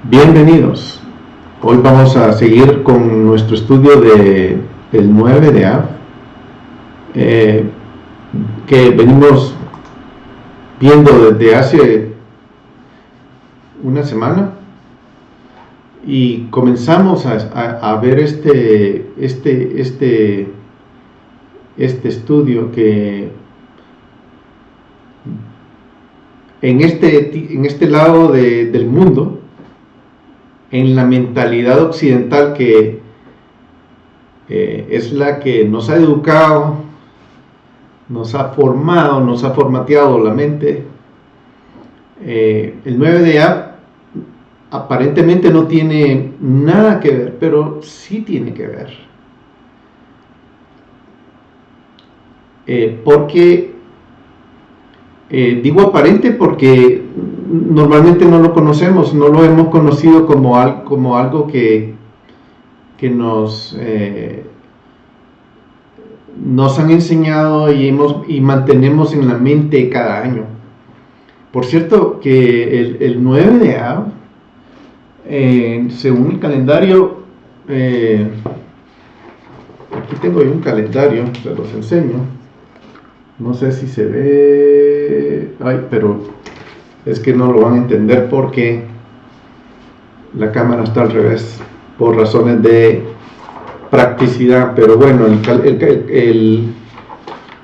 Bienvenidos. Hoy vamos a seguir con nuestro estudio del 9 de Av, que venimos viendo desde hace una semana, y comenzamos a ver este estudio que en este lado del mundo, en la mentalidad occidental que es la que nos ha educado, nos ha formado, nos ha formateado la mente, el 9 de Av aparentemente no tiene nada que ver, pero sí tiene que ver. Porque digo aparente porque normalmente no lo conocemos, no lo hemos conocido como algo que nos han enseñado y mantenemos en la mente cada año. Por cierto, que el 9 de Av, según el calendario, aquí tengo yo un calendario, se los enseño. No sé si se ve, pero es que no lo van a entender porque la cámara está al revés, por razones de practicidad. Pero bueno,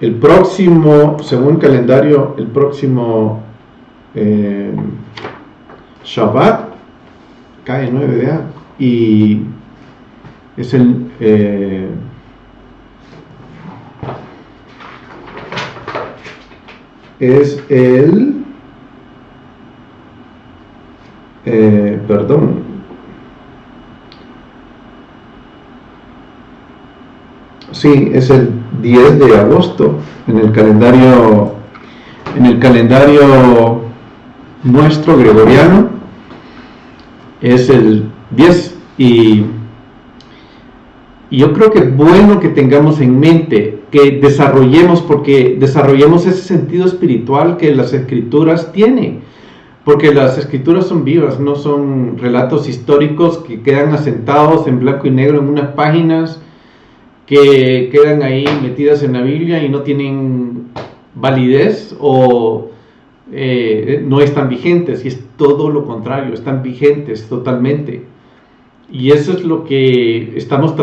el próximo, según el calendario, el próximo Shabbat cae 9 de Av y es es el 10 de agosto en el calendario nuestro gregoriano, es el 10, y yo creo que es bueno que tengamos en mente, que desarrollemos ese sentido espiritual que las escrituras tienen, porque las escrituras son vivas, no son relatos históricos que quedan asentados en blanco y negro en unas páginas que quedan ahí metidas en la Biblia y no tienen validez o no están vigentes, y es todo lo contrario, están vigentes totalmente. Y eso es lo que estamos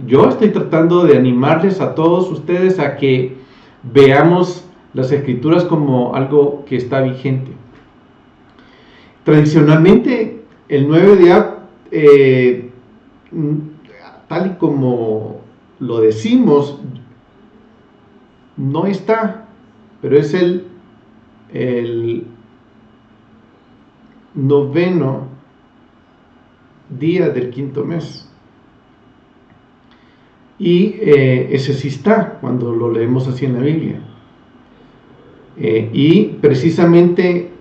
yo estoy tratando de animarles a todos ustedes a que veamos las escrituras como algo que está vigente. Tradicionalmente, el 9 de Av, tal y como lo decimos, no está, pero es el noveno día del quinto mes, y ese sí está cuando lo leemos así en la Biblia, y precisamente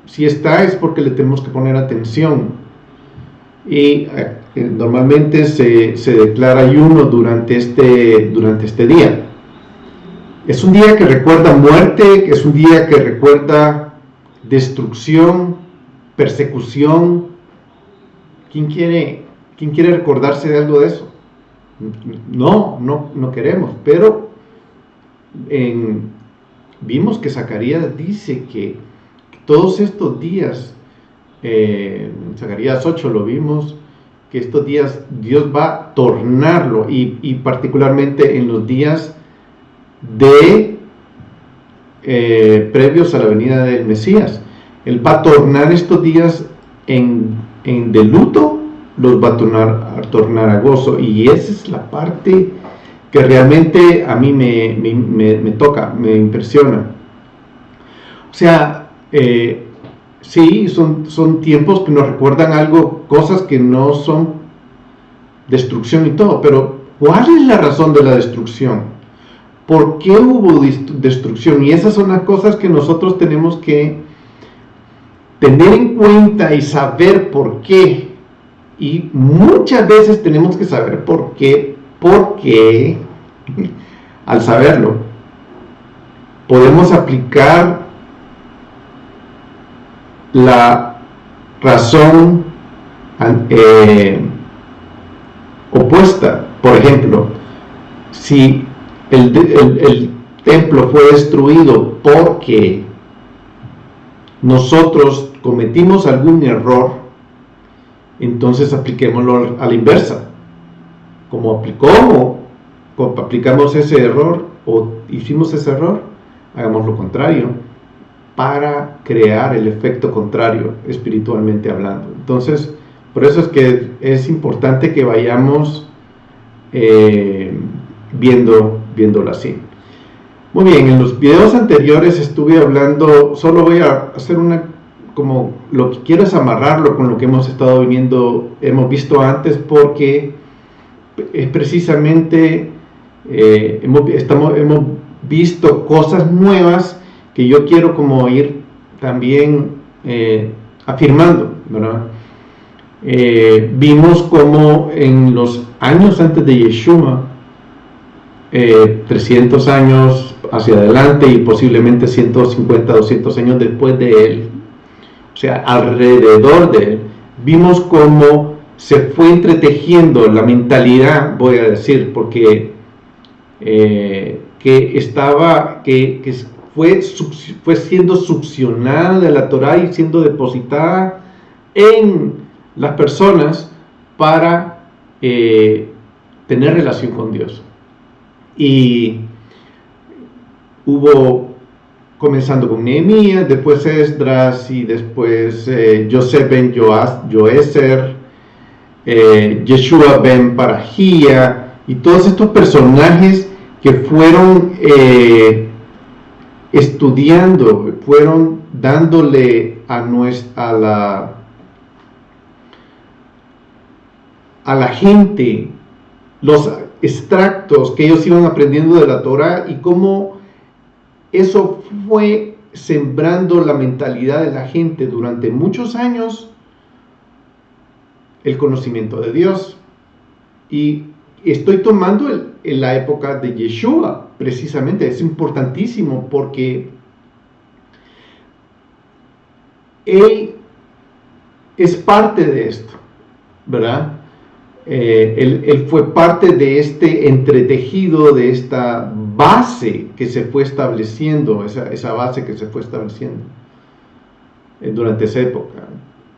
si está es porque le tenemos que poner atención, y normalmente se declara ayuno durante este día. Es un día que recuerda muerte, es un día que recuerda destrucción, persecución. ¿Quién quiere recordarse de algo de eso? No queremos, pero vimos que Zacarías dice que todos estos días, en Zacarías 8 lo vimos, que estos días Dios va a tornarlo, y particularmente en los días previos a la venida del Mesías, Él va a tornar estos días de luto, los va a tornar a gozo, y esa es la parte que realmente a mí me toca, me impresiona. O sea, sí, son tiempos que nos recuerdan algo, cosas que no son destrucción y todo, pero ¿cuál es la razón de la destrucción? ¿Por qué hubo destrucción? Y esas son las cosas que nosotros tenemos que tener en cuenta y saber por qué. Y muchas veces tenemos que saber por qué, porque al saberlo podemos aplicar razón opuesta. Por ejemplo, si el templo fue destruido porque nosotros cometimos algún error, entonces apliquémoslo a la inversa. Como aplicamos ese error o hicimos ese error, hagamos lo contrario para crear el efecto contrario espiritualmente hablando. Entonces, por eso es que es importante que vayamos viéndolo así. Muy bien, en los videos anteriores estuve hablando, solo voy a hacer como lo que quiero es amarrarlo con lo que hemos visto antes, porque es precisamente hemos visto cosas nuevas que yo quiero como ir también afirmando, ¿verdad? Vimos como en los años antes de Yeshua, 300 años hacia adelante y posiblemente 150, 200 años después de él, o sea, alrededor de él, vimos cómo se fue entretejiendo la mentalidad, voy a decir, porque que fue siendo succionada de la Torah y siendo depositada en las personas para tener relación con Dios. Y hubo, comenzando con Nehemías, después Esdras y después Yosef ben Joezer, Yeshua ben Parajía y todos estos personajes que fueron estudiando, fueron dándole a la gente los extractos que ellos iban aprendiendo de la Torah y cómo eso fue sembrando la mentalidad de la gente durante muchos años, el conocimiento de Dios. Y estoy tomando en la época de Yeshua, precisamente, es importantísimo porque él es parte de esto, ¿verdad? Él fue parte de este entretejido, de esta base que se fue estableciendo, esa base que se fue estableciendo durante esa época.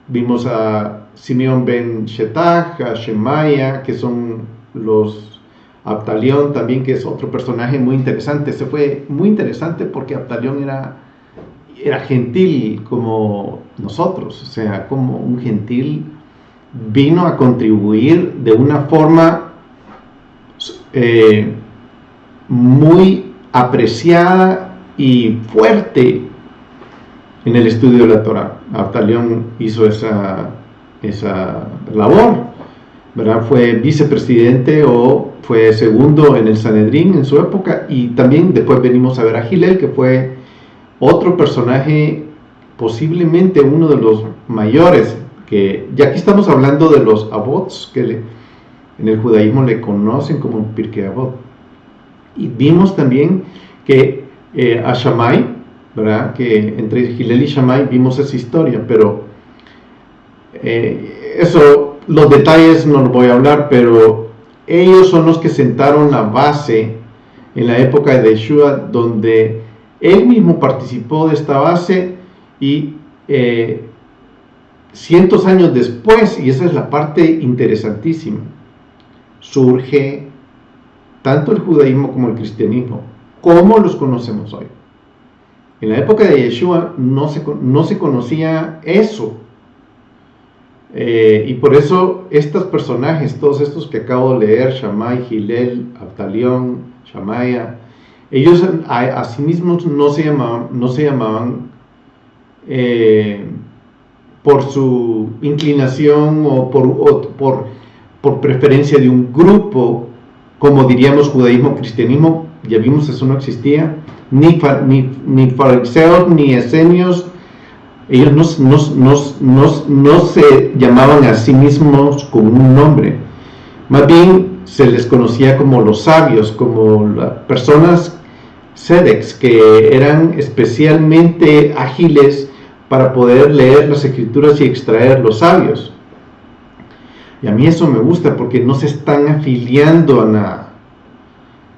Vimos a Simeón ben Shetach, a Shemaya, que son los Abtalión también, que es otro personaje muy interesante. Se fue muy interesante porque Abtalión era gentil como nosotros, o sea, como un gentil vino a contribuir de una forma muy apreciada y fuerte en el estudio de la Torah. Abtalión hizo esa labor, ¿verdad? Fue vicepresidente o fue segundo en el Sanedrín en su época, y también después venimos a ver a Hillel, que fue otro personaje, posiblemente uno de los mayores, que ya aquí estamos hablando de los abots, que en el judaísmo le conocen como Pirkei Avot. Y vimos también que a Shammai, ¿verdad? Que entre Hillel y Shammai vimos esa historia, pero eso, los detalles no los voy a hablar, pero ellos son los que sentaron la base en la época de Yeshua, donde él mismo participó de esta base, y cientos años después, y esa es la parte interesantísima, surge tanto el judaísmo como el cristianismo, como los conocemos hoy. En la época de Yeshua no se conocía eso, y por eso estos personajes, todos estos que acabo de leer, Shammai, Hillel, Abtalión, Shamaya, ellos a sí mismos no se llamaban por su inclinación o por preferencia de un grupo, como diríamos judaísmo, cristianismo. Ya vimos, eso no existía, ni fariseos, ni esenios. Ellos no se llamaban a sí mismos con un nombre, más bien se les conocía como los sabios, como las personas tzedeks, que eran especialmente ágiles para poder leer las escrituras y extraer los sabios. Y a mí eso me gusta porque no se están afiliando a nada.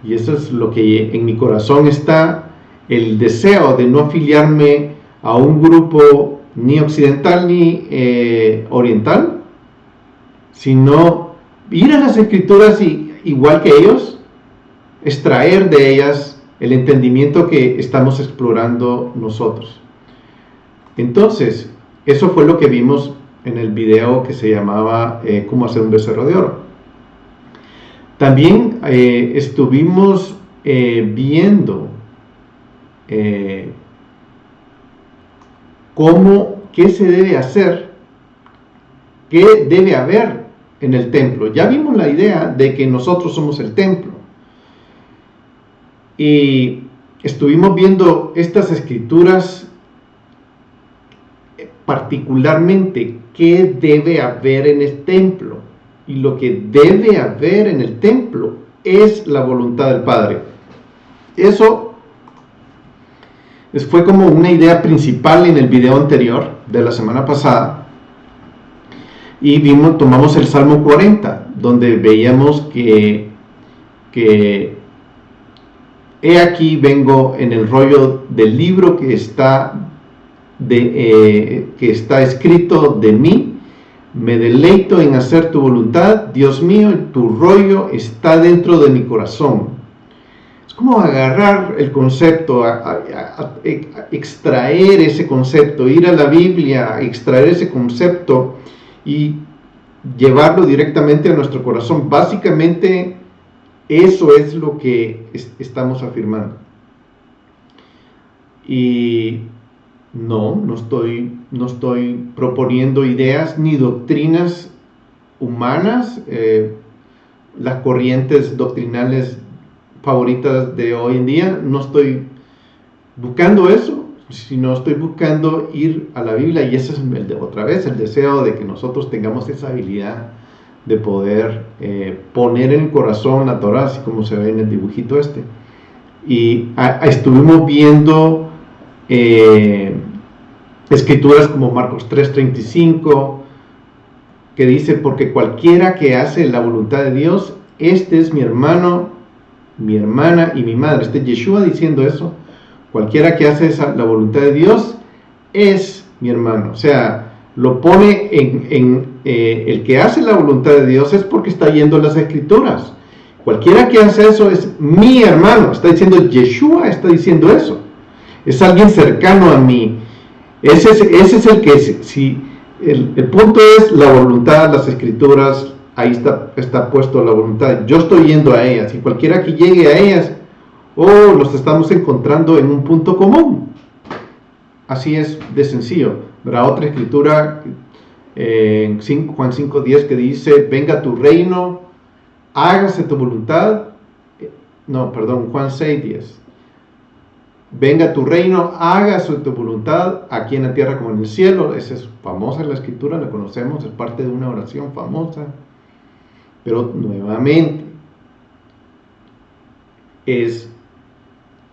Y eso es lo que en mi corazón está, el deseo de no afiliarme a un grupo ni occidental ni oriental, sino ir a las escrituras y, igual que ellos, extraer de ellas el entendimiento que estamos explorando nosotros. Entonces, eso fue lo que vimos en el video que se llamaba Cómo hacer un becerro de oro. También estuvimos viendo qué se debe hacer, qué debe haber en el templo. Ya vimos la idea de que nosotros somos el templo. Y estuvimos viendo estas escrituras, particularmente qué debe haber en el templo. Y lo que debe haber en el templo es la voluntad del Padre. Eso fue como una idea principal en el video anterior de la semana pasada. Y tomamos el Salmo 40, donde veíamos que he aquí vengo en el rollo del libro que está escrito de mí, me deleito en hacer tu voluntad, Dios mío, tu rollo está dentro de mi corazón. Es como agarrar el concepto, extraer ese concepto, ir a la Biblia, extraer ese concepto y llevarlo directamente a nuestro corazón. Básicamente, eso es lo que estamos afirmando. Y no estoy proponiendo ideas ni doctrinas humanas, las corrientes doctrinales favoritas de hoy en día. No estoy buscando eso, sino estoy buscando ir a la Biblia, y ese es otra vez el deseo de que nosotros tengamos esa habilidad de poder poner en el corazón la Torah, así como se ve en el dibujito este. Y estuvimos viendo escrituras como Marcos 3:35, que dice: porque cualquiera que hace la voluntad de Dios, este es mi hermano, mi hermana y mi madre. Este es Yeshua diciendo eso. Cualquiera que hace la voluntad de Dios es mi hermano. O sea, lo pone el que hace la voluntad de Dios es porque está yendo a las escrituras. Cualquiera que hace eso es mi hermano. Está diciendo Yeshua, está diciendo eso. Es alguien cercano a mí. Ese es el que, si el punto es la voluntad, las escrituras, ahí está puesto la voluntad. Yo estoy yendo a ellas, y cualquiera que llegue a ellas, nos estamos encontrando en un punto común. Así es de sencillo. Habrá otra escritura en Juan 5:10 que dice: venga tu reino, hágase tu voluntad. Juan 6:10. Venga tu reino, hágase tu voluntad, aquí en la tierra como en el cielo. Esa es famosa la escritura, la conocemos, es parte de una oración famosa. Pero nuevamente,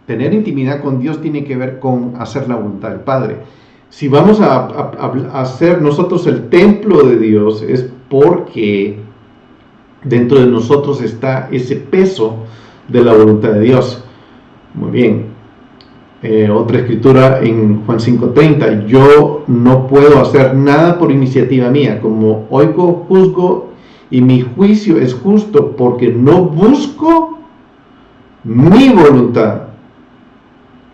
tener intimidad con Dios tiene que ver con hacer la voluntad del Padre. Si vamos a ser nosotros el templo de Dios, es porque dentro de nosotros está ese peso de la voluntad de Dios. Muy bien. Otra escritura en Juan 5:30: yo no puedo hacer nada por iniciativa mía, como oigo, juzgo, y mi juicio es justo, porque no busco mi voluntad,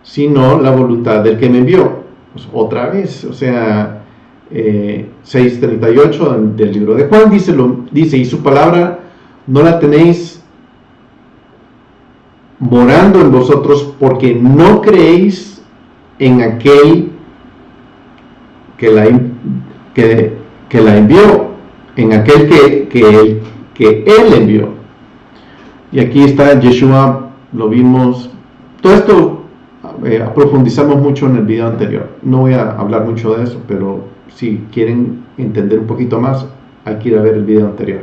sino la voluntad del que me envió. Pues otra vez, o sea, 6:38 del libro de Juan dice: y su palabra no la tenéis morando en vosotros, porque no creéis en aquel que la envió, en aquel que él envió. Y aquí está Yeshua, lo vimos. Todo esto profundizamos mucho en el video anterior. No voy a hablar mucho de eso, pero si quieren entender un poquito más, hay que ir a ver el video anterior.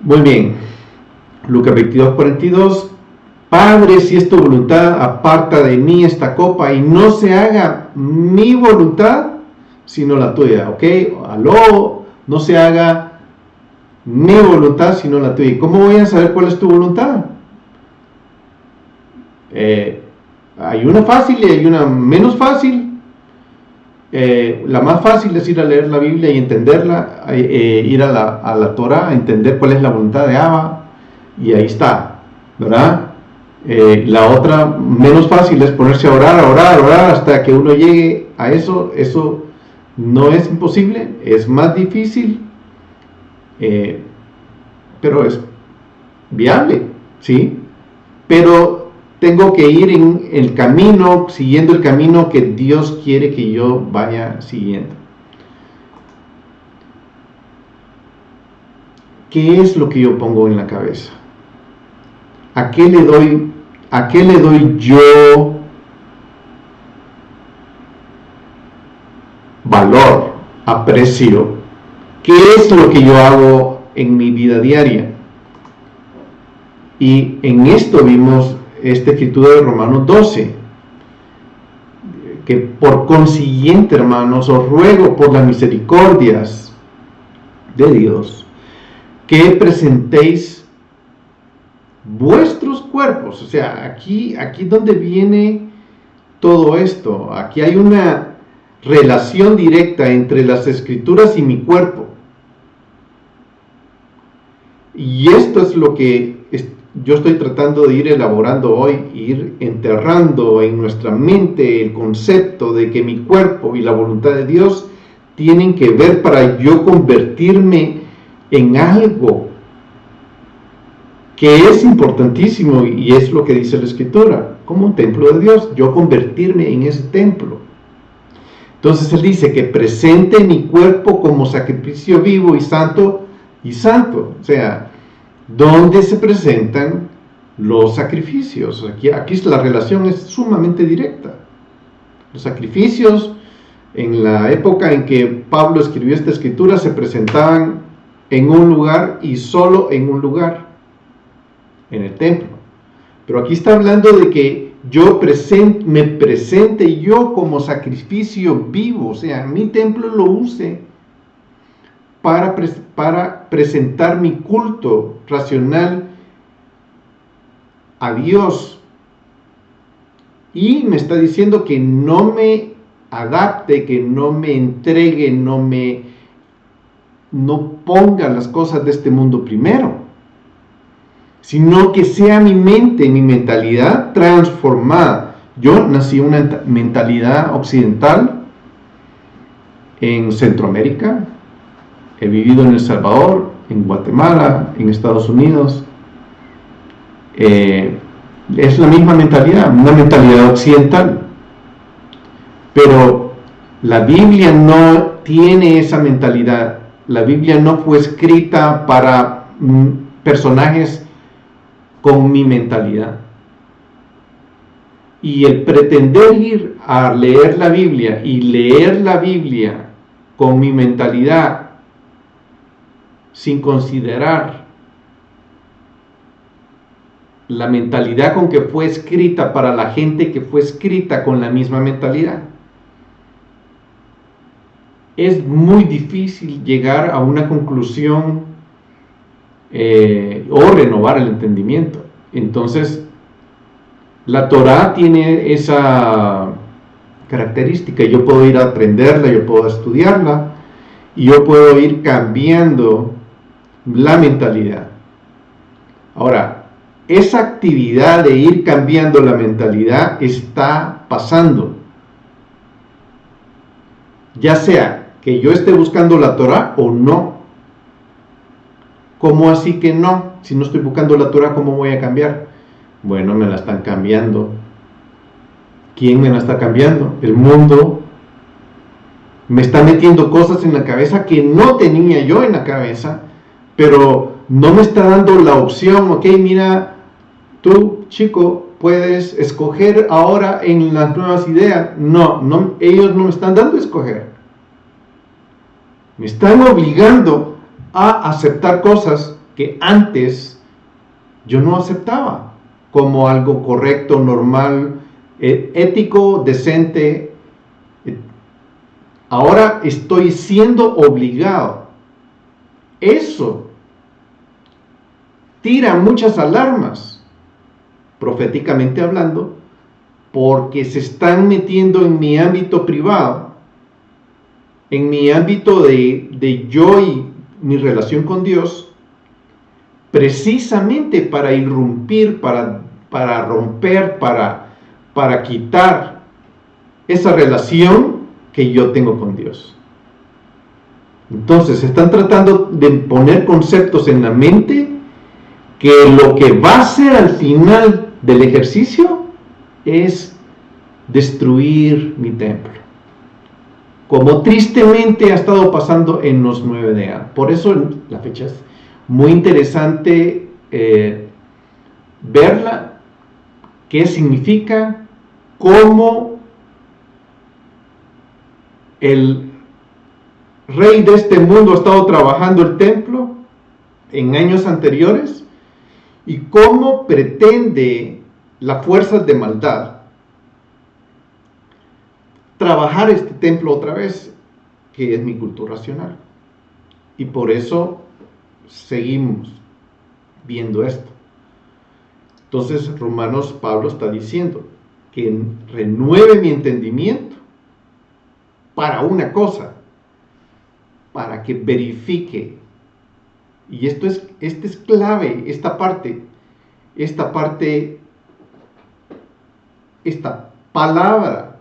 Muy bien. Lucas 22:42. Padre, si es tu voluntad, aparta de mí esta copa y no se haga mi voluntad, sino la tuya, ¿ok? Aló, no se haga mi voluntad, sino la tuya. ¿Cómo voy a saber cuál es tu voluntad? Hay una fácil y hay una menos fácil. La más fácil es ir a leer la Biblia y entenderla, ir a la Torah, entender cuál es la voluntad de Abba, y ahí está, ¿verdad? La otra menos fácil es ponerse a orar hasta que uno llegue a eso. Eso no es imposible, es más difícil, pero es viable, ¿sí? Pero tengo que ir en el camino, siguiendo el camino que Dios quiere que yo vaya siguiendo. ¿Qué es lo que yo pongo en la cabeza? ¿A qué le doy yo valor, aprecio? ¿Qué es lo que yo hago en mi vida diaria? Y en esto vimos esta escritura de Romanos 12, que por consiguiente, hermanos, os ruego por las misericordias de Dios, que presentéis vuestros cuerpos. O sea, aquí donde viene todo esto. Aquí hay una relación directa entre las escrituras y mi cuerpo. Y esto es lo que yo estoy tratando de ir elaborando hoy, ir enterrando en nuestra mente el concepto de que mi cuerpo y la voluntad de Dios tienen que ver para yo convertirme en algo que es importantísimo, y es lo que dice la Escritura, como un templo de Dios, yo convertirme en ese templo. Entonces él dice que presente mi cuerpo como sacrificio vivo y santo, o sea, ¿dónde se presentan los sacrificios? Aquí la relación es sumamente directa. Los sacrificios, en la época en que Pablo escribió esta escritura, se presentaban en un lugar y solo en un lugar, en el templo. Pero aquí está hablando de que me presente yo como sacrificio vivo, o sea, mi templo lo use para presentar mi culto racional a Dios. Y me está diciendo que no me adapte, que no me entregue, no ponga las cosas de este mundo primero, sino que sea mi mente, mi mentalidad transformada. Yo nací en una mentalidad occidental en Centroamérica, he vivido en El Salvador, en Guatemala, en Estados Unidos. Es la misma mentalidad, una mentalidad occidental. Pero la Biblia no tiene esa mentalidad. La Biblia no fue escrita para personajes con mi mentalidad. Y el pretender ir a leer la Biblia y leer la Biblia con mi mentalidad, sin considerar la mentalidad con que fue escrita para la gente que fue escrita con la misma mentalidad, es muy difícil llegar a una conclusión o renovar el entendimiento. Entonces, la Torah tiene esa característica. Yo puedo ir a aprenderla, yo puedo estudiarla, y yo puedo ir cambiando la mentalidad. Ahora, esa actividad de ir cambiando la mentalidad está pasando. Ya sea que yo esté buscando la Torah o no. ¿Cómo así que no? Si no estoy buscando la Torah, ¿cómo voy a cambiar? Bueno, me la están cambiando. ¿Quién me la está cambiando? El mundo me está metiendo cosas en la cabeza que no tenía yo en la cabeza, pero no me está dando la opción. Ok, mira, tú, chico, puedes escoger ahora en las nuevas ideas. No, ellos no me están dando a escoger. Me están obligando a aceptar cosas que antes yo no aceptaba. como algo correcto, normal, ético, decente. Ahora estoy siendo obligado. Eso tira muchas alarmas, proféticamente hablando, porque se están metiendo en mi ámbito privado, en mi ámbito de yo y mi relación con Dios, precisamente para irrumpir, para romper, para quitar esa relación que yo tengo con Dios. Entonces están tratando de poner conceptos en la mente que lo que va a ser al final del ejercicio es destruir mi templo, como tristemente ha estado pasando en los 9 de A. Por eso la fecha es muy interesante verla, qué significa, cómo el rey de este mundo ha estado trabajando el templo en años anteriores y cómo pretende las fuerzas de maldad trabajar este templo otra vez, que es mi culto racional. Y por eso seguimos viendo esto. Entonces, Pablo está diciendo que renueve mi entendimiento para una cosa, para que verifique. Y esto es clave, esta palabra,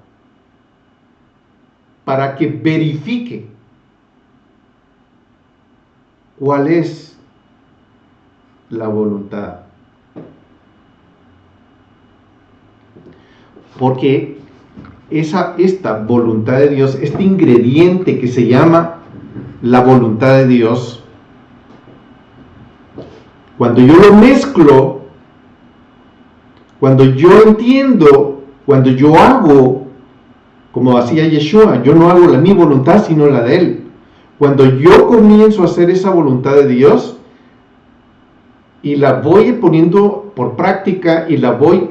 para que verifique cuál es la voluntad. Porque esta voluntad de Dios, este ingrediente que se llama la voluntad de Dios, cuando yo lo mezclo, cuando yo entiendo, cuando yo hago, como hacía Yeshua, yo no hago mi voluntad sino la de Él. Cuando yo comienzo a hacer esa voluntad de Dios y la voy poniendo por práctica y la voy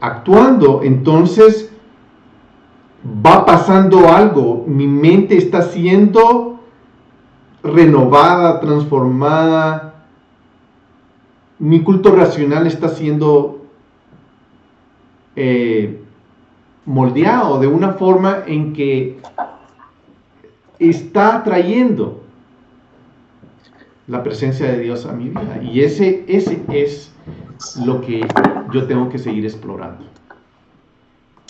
actuando, entonces va pasando algo. Mi mente está siendo renovada, transformada. Mi culto racional está siendo moldeado de una forma en que está atrayendo la presencia de Dios a mi vida. Y ese es lo que yo tengo que seguir explorando,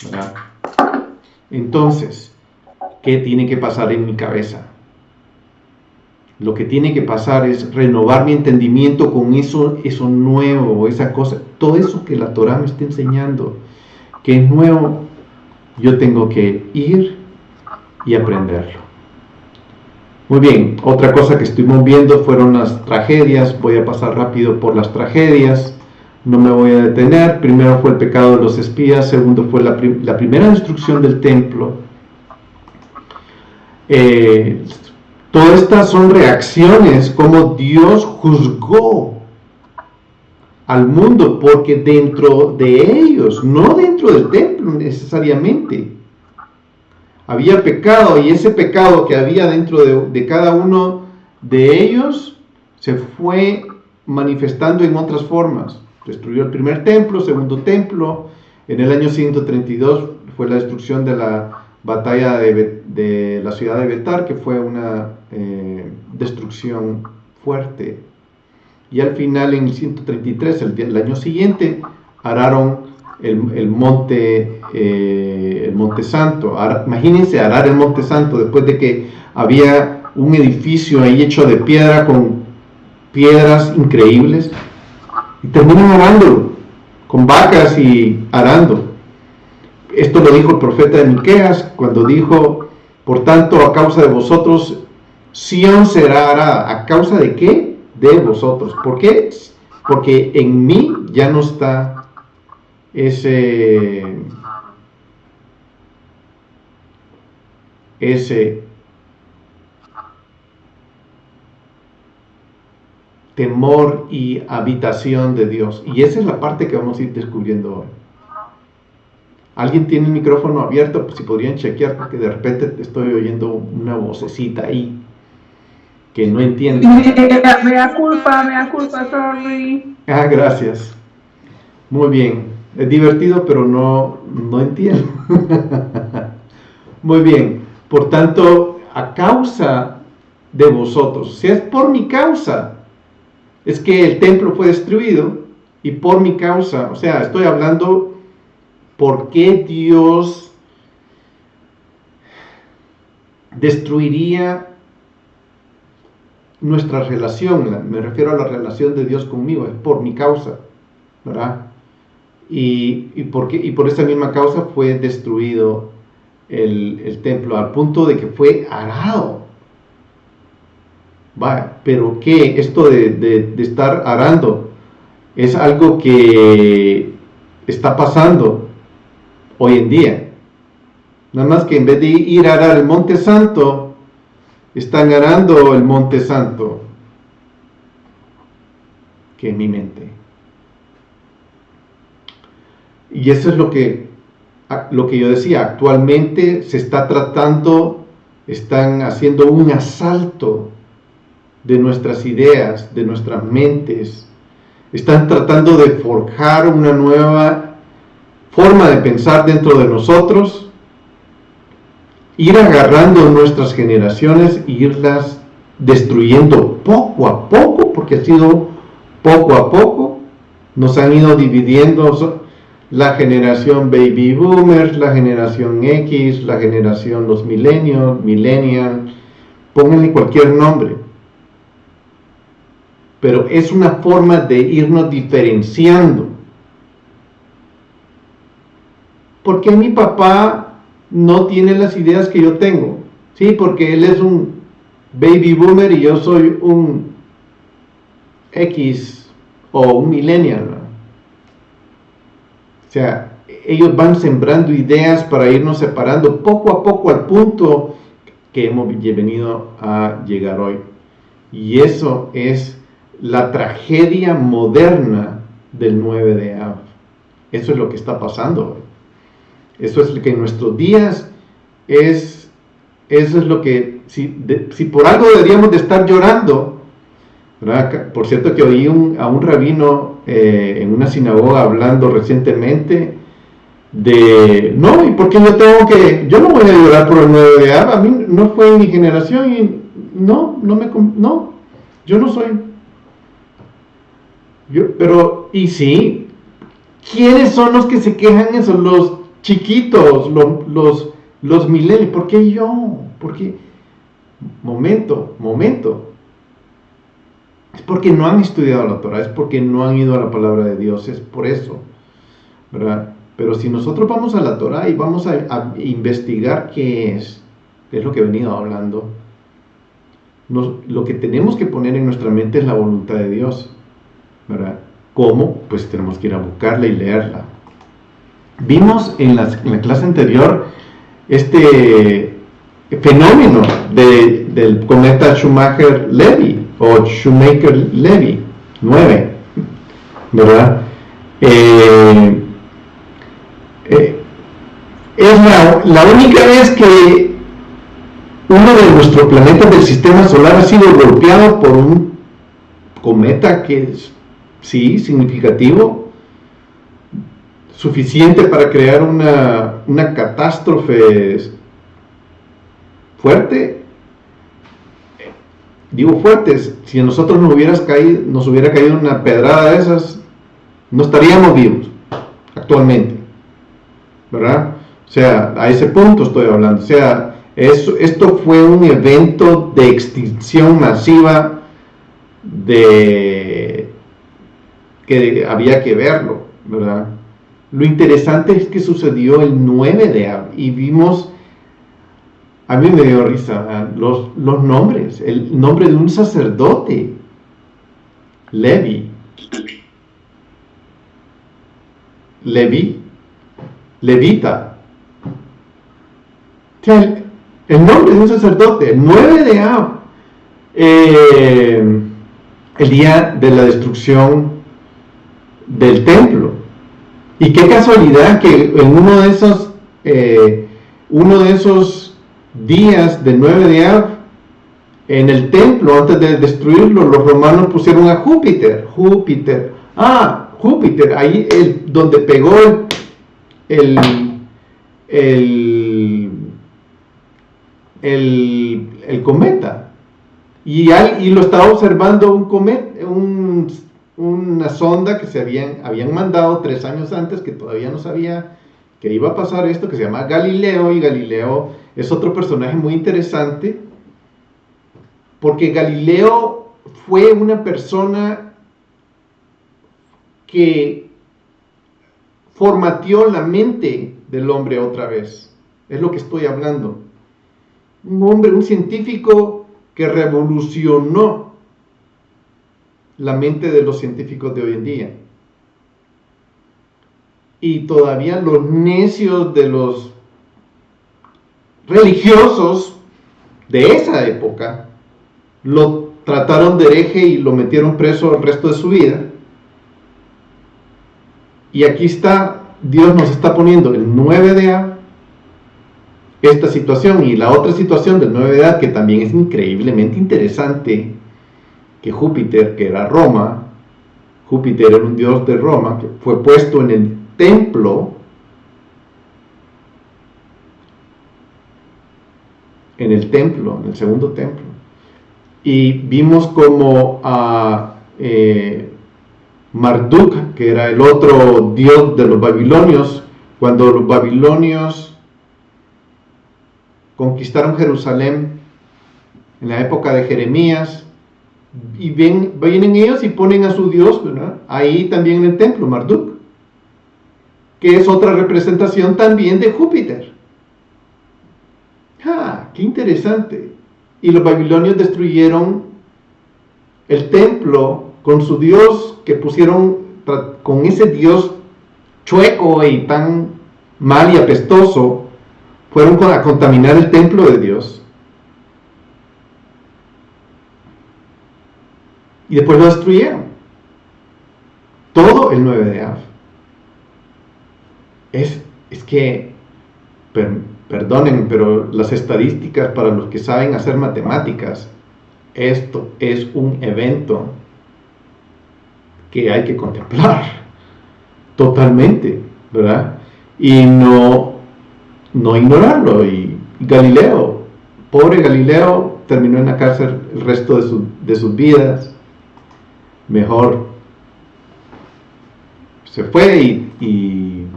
¿verdad? Entonces, ¿qué tiene que pasar en mi cabeza? Lo que tiene que pasar es renovar mi entendimiento con eso nuevo, esa cosa, todo eso que la Torah me está enseñando, que es nuevo, yo tengo que ir y aprenderlo. Muy bien, otra cosa que estuvimos viendo fueron las tragedias. Voy a pasar rápido por las tragedias, no me voy a detener. Primero fue el pecado de los espías, segundo fue la primera destrucción del templo. Todas estas son reacciones como Dios juzgó al mundo, porque dentro de ellos, no dentro del templo necesariamente, había pecado, y ese pecado que había dentro de cada uno de ellos se fue manifestando en otras formas. Destruyó el primer templo, segundo templo. En el año 132 fue la destrucción de la batalla de la ciudad de Betar, que fue una destrucción fuerte. Y al final, en el 133, el año siguiente, araron el monte Santo. Imagínense arar el monte Santo después de que había un edificio ahí hecho de piedra, con piedras increíbles, y terminan arándolo con vacas y arando. Esto lo dijo el profeta de Miqueas cuando dijo: por tanto, a causa de vosotros Sión será arada. ¿A causa de qué? De vosotros. ¿Por qué? Porque en mí ya no está ese temor y habitación de Dios. Y esa es la parte que vamos a ir descubriendo hoy. ¿Alguien tiene el micrófono abierto? Pues si podrían chequear, porque de repente estoy oyendo una vocecita ahí que no entiendo. Mea culpa, sorry. Ah, gracias. Muy bien. Es divertido, pero no entiendo. Muy bien. Por tanto, a causa de vosotros, si es por mi causa, es que el templo fue destruido, y por mi causa, o sea, estoy hablando por qué Dios destruiría nuestra relación. Me refiero a la relación de Dios conmigo, es por mi causa, ¿verdad? Y por esa misma causa fue destruido el templo, al punto de que fue arado. Vaya, pero ¿qué? Esto de estar arando es algo que está pasando hoy en día. Nada más que en vez de ir a arar el Monte Santo, están arando el Monte Santo, que es mi mente. Y eso es lo que yo decía. Actualmente se está tratando, están haciendo un asalto de nuestras ideas, de nuestras mentes. Están tratando de forjar una nueva forma de pensar dentro de nosotros, ir agarrando nuestras generaciones e irlas destruyendo poco a poco, porque ha sido poco a poco. Nos han ido dividiendo la generación baby boomers, la generación X, la generación los millennials, pónganle cualquier nombre. Pero es una forma de irnos diferenciando. ¿Por qué mi papá no tiene las ideas que yo tengo? Sí, porque él es un baby boomer y yo soy un X o un millennial, ¿no? O sea, ellos van sembrando ideas para irnos separando poco a poco al punto que hemos venido a llegar hoy. Y eso es la tragedia moderna del 9 de Av. Eso es lo que está pasando hoy. Eso es lo que en nuestros días eso es lo que, si por algo deberíamos de estar llorando, ¿verdad? Por cierto que oí a un rabino en una sinagoga hablando recientemente de, no, ¿y por qué yo no voy a llorar por el 9 de Av? A mí no fue en mi generación y no, yo no soy. Y sí, ¿quiénes son los que se quejan eso? Los chiquitos, los millennials. ¿Por qué yo? ¿Por qué? Momento. Es porque no han estudiado la Torah, es porque no han ido a la palabra de Dios, es por eso, ¿verdad? Pero si nosotros vamos a la Torah y vamos a investigar qué es lo que he venido hablando, lo que tenemos que poner en nuestra mente es la voluntad de Dios, ¿verdad? ¿Cómo? Pues tenemos que ir a buscarla y leerla. Vimos en la clase anterior este fenómeno del cometa Schumacher-Levy o Shoemaker-Levy 9, ¿verdad? Es la única vez que uno de nuestros planetas del sistema solar ha sido golpeado por un cometa que es, sí, significativo, suficiente para crear una catástrofe fuerte. Digo fuertes, si a nosotros nos hubiera caído una pedrada de esas, no estaríamos vivos actualmente, ¿verdad? O sea, a ese punto estoy hablando. O sea, esto fue un evento de extinción masiva que había que verlo, ¿verdad? Lo interesante es que sucedió el 9 de Av y vimos. A mí me dio risa los nombres. El nombre de un sacerdote, Levita. O sea, el nombre de un sacerdote, el 9 de Av. el día de la destrucción del templo. Y qué casualidad que en uno de esos días del 9 de Av, en el templo, antes de destruirlo, los romanos pusieron a Júpiter. Júpiter, ahí donde pegó el cometa. Y lo estaba observando un cometa, una sonda que habían mandado 3 años antes, que todavía no sabía que iba a pasar esto, que se llama Galileo. Y Galileo es otro personaje muy interesante, porque Galileo fue una persona que formateó la mente del hombre otra vez. Es lo que estoy hablando. Un científico que revolucionó la mente de los científicos de hoy en día. Y todavía los necios de los religiosos de esa época lo trataron de hereje y lo metieron preso el resto de su vida. Y aquí está, Dios nos está poniendo el 9 de Av, esta situación, y la otra situación del 9 de Av, que también es increíblemente interesante, que Júpiter, que era Roma, Júpiter era un dios de Roma, que fue puesto en el templo, en el segundo templo, y vimos como a Marduk, que era el otro dios de los babilonios, cuando los babilonios conquistaron Jerusalén en la época de Jeremías, y vienen ellos y ponen a su dios, ¿verdad?, ahí también en el templo, Marduk, que es otra representación también de Júpiter. ¡Qué interesante! Y los babilonios destruyeron el templo con su dios, que pusieron con ese dios chueco y tan mal y apestoso, fueron a contaminar el templo de Dios. Y después lo destruyeron. Todo el 9 de Av. Es que, perdonen, pero las estadísticas, para los que saben hacer matemáticas, esto es un evento que hay que contemplar totalmente, ¿verdad? Y no ignorarlo. Y Galileo, pobre Galileo, terminó en la cárcel el resto de sus vidas. Mejor se fue y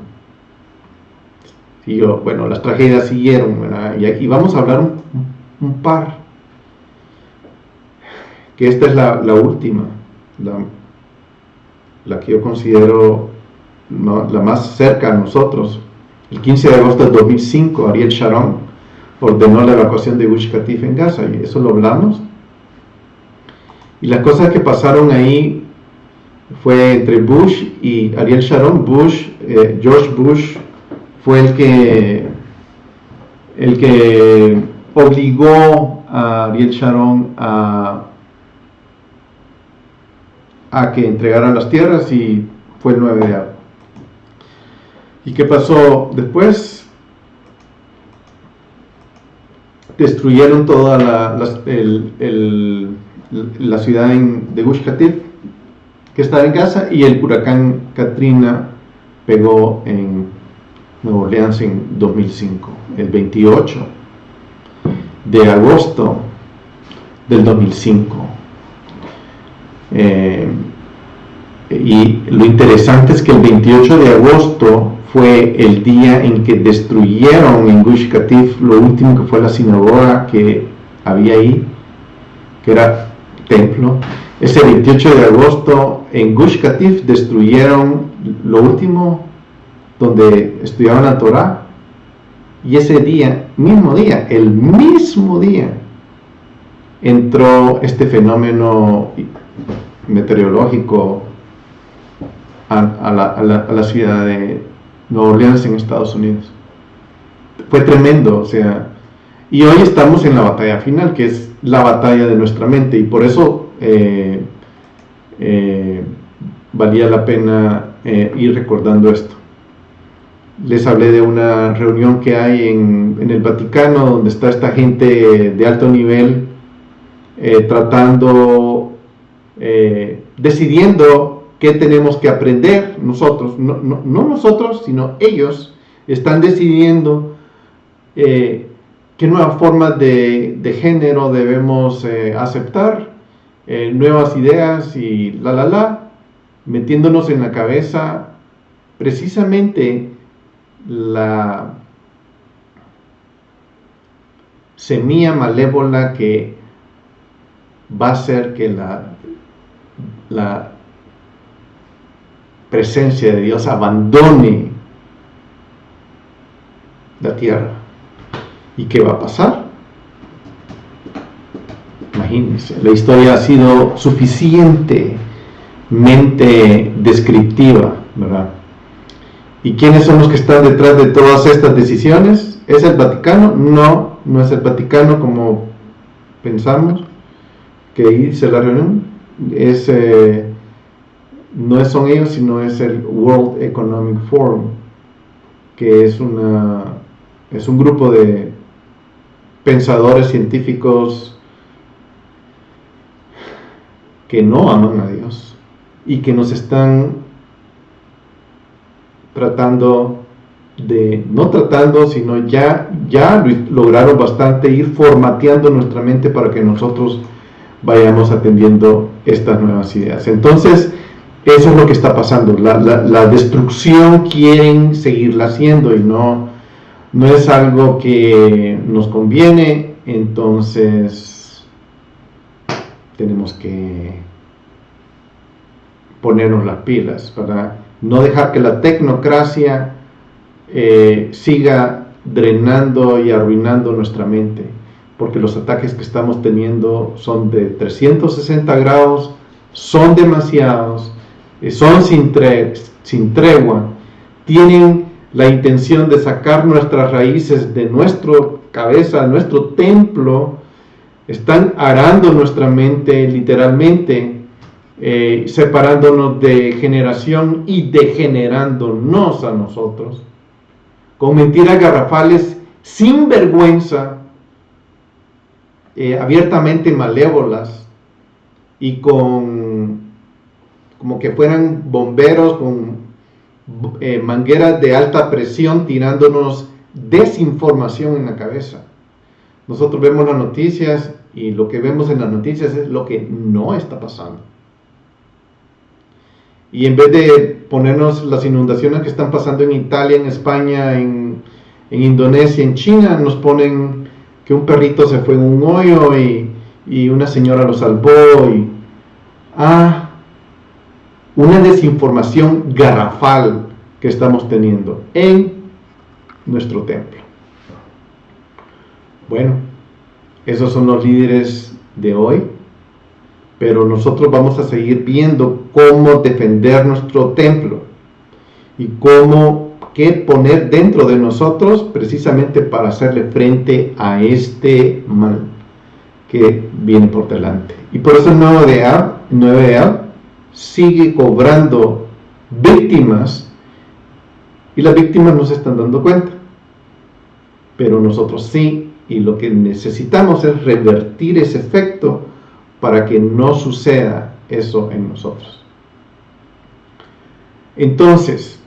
bueno, las tragedias siguieron, ¿verdad? Y vamos a hablar un par, que esta es la última, la que yo considero la más cerca a nosotros. El 15 de agosto de 2005, Ariel Sharon ordenó la evacuación de Gush Katif en Gaza, y eso lo hablamos. Y las cosas que pasaron ahí fue entre Bush y Ariel Sharon. George Bush fue el que obligó a Ariel Sharon a que entregaran las tierras, y fue el 9 de Av. ¿Y qué pasó después? Destruyeron toda la ciudad de Gush Katif, que estaba en Gaza, y el huracán Katrina pegó en Nueva Orleans en 2005, el 28 de agosto del 2005. Y lo interesante es que el 28 de agosto fue el día en que destruyeron en Gush Katif lo último que fue la sinagoga que había ahí, que era templo. Ese 28 de agosto en Gush Katif destruyeron lo último donde estudiaban la Torah, y ese día, el mismo día, entró este fenómeno meteorológico a la ciudad de Nueva Orleans en Estados Unidos. Fue tremendo, o sea, y hoy estamos en la batalla final, que es la batalla de nuestra mente, y por eso valía la pena ir recordando esto. Les hablé de una reunión que hay en el Vaticano, donde está esta gente de alto nivel tratando, decidiendo qué tenemos que aprender nosotros, no nosotros, sino ellos están decidiendo qué nuevas formas de género debemos aceptar, nuevas ideas y metiéndonos en la cabeza precisamente la semilla malévola que va a hacer que la presencia de Dios abandone la tierra. ¿Y qué va a pasar? Imagínense, la historia ha sido suficientemente descriptiva, ¿verdad? ¿Y quiénes son los que están detrás de todas estas decisiones? ¿Es el Vaticano? No, no es el Vaticano como pensamos que hice la reunión. No son ellos, sino es el World Economic Forum, que es un grupo de pensadores científicos que no aman a Dios y que nos están sino ya lograron bastante ir formateando nuestra mente para que nosotros vayamos atendiendo estas nuevas ideas. Entonces, eso es lo que está pasando. La destrucción quieren seguirla haciendo y no es algo que nos conviene. Entonces, tenemos que ponernos las pilas para no dejar que la tecnocracia siga drenando y arruinando nuestra mente, porque los ataques que estamos teniendo son de 360 grados, son demasiados, son sin tregua, tienen la intención de sacar nuestras raíces de nuestra cabeza, nuestro templo, están arando nuestra mente literalmente, separándonos de generación y degenerándonos a nosotros, con mentiras garrafales, sin vergüenza, abiertamente malévolas, y como que fueran bomberos con mangueras de alta presión tirándonos desinformación en la cabeza. Nosotros vemos las noticias y lo que vemos en las noticias es lo que no está pasando. Y en vez de ponernos las inundaciones que están pasando en Italia, en España, en Indonesia, en China, nos ponen que un perrito se fue en un hoyo y una señora lo salvó. Una desinformación garrafal que estamos teniendo en nuestro templo. Bueno, esos son los líderes de hoy. Pero nosotros vamos a seguir viendo cómo defender nuestro templo y qué poner dentro de nosotros precisamente para hacerle frente a este mal que viene por delante. Y por eso el 9 de Av sigue cobrando víctimas y las víctimas no se están dando cuenta. Pero nosotros sí, y lo que necesitamos es revertir ese efecto para que no suceda eso en nosotros. Entonces,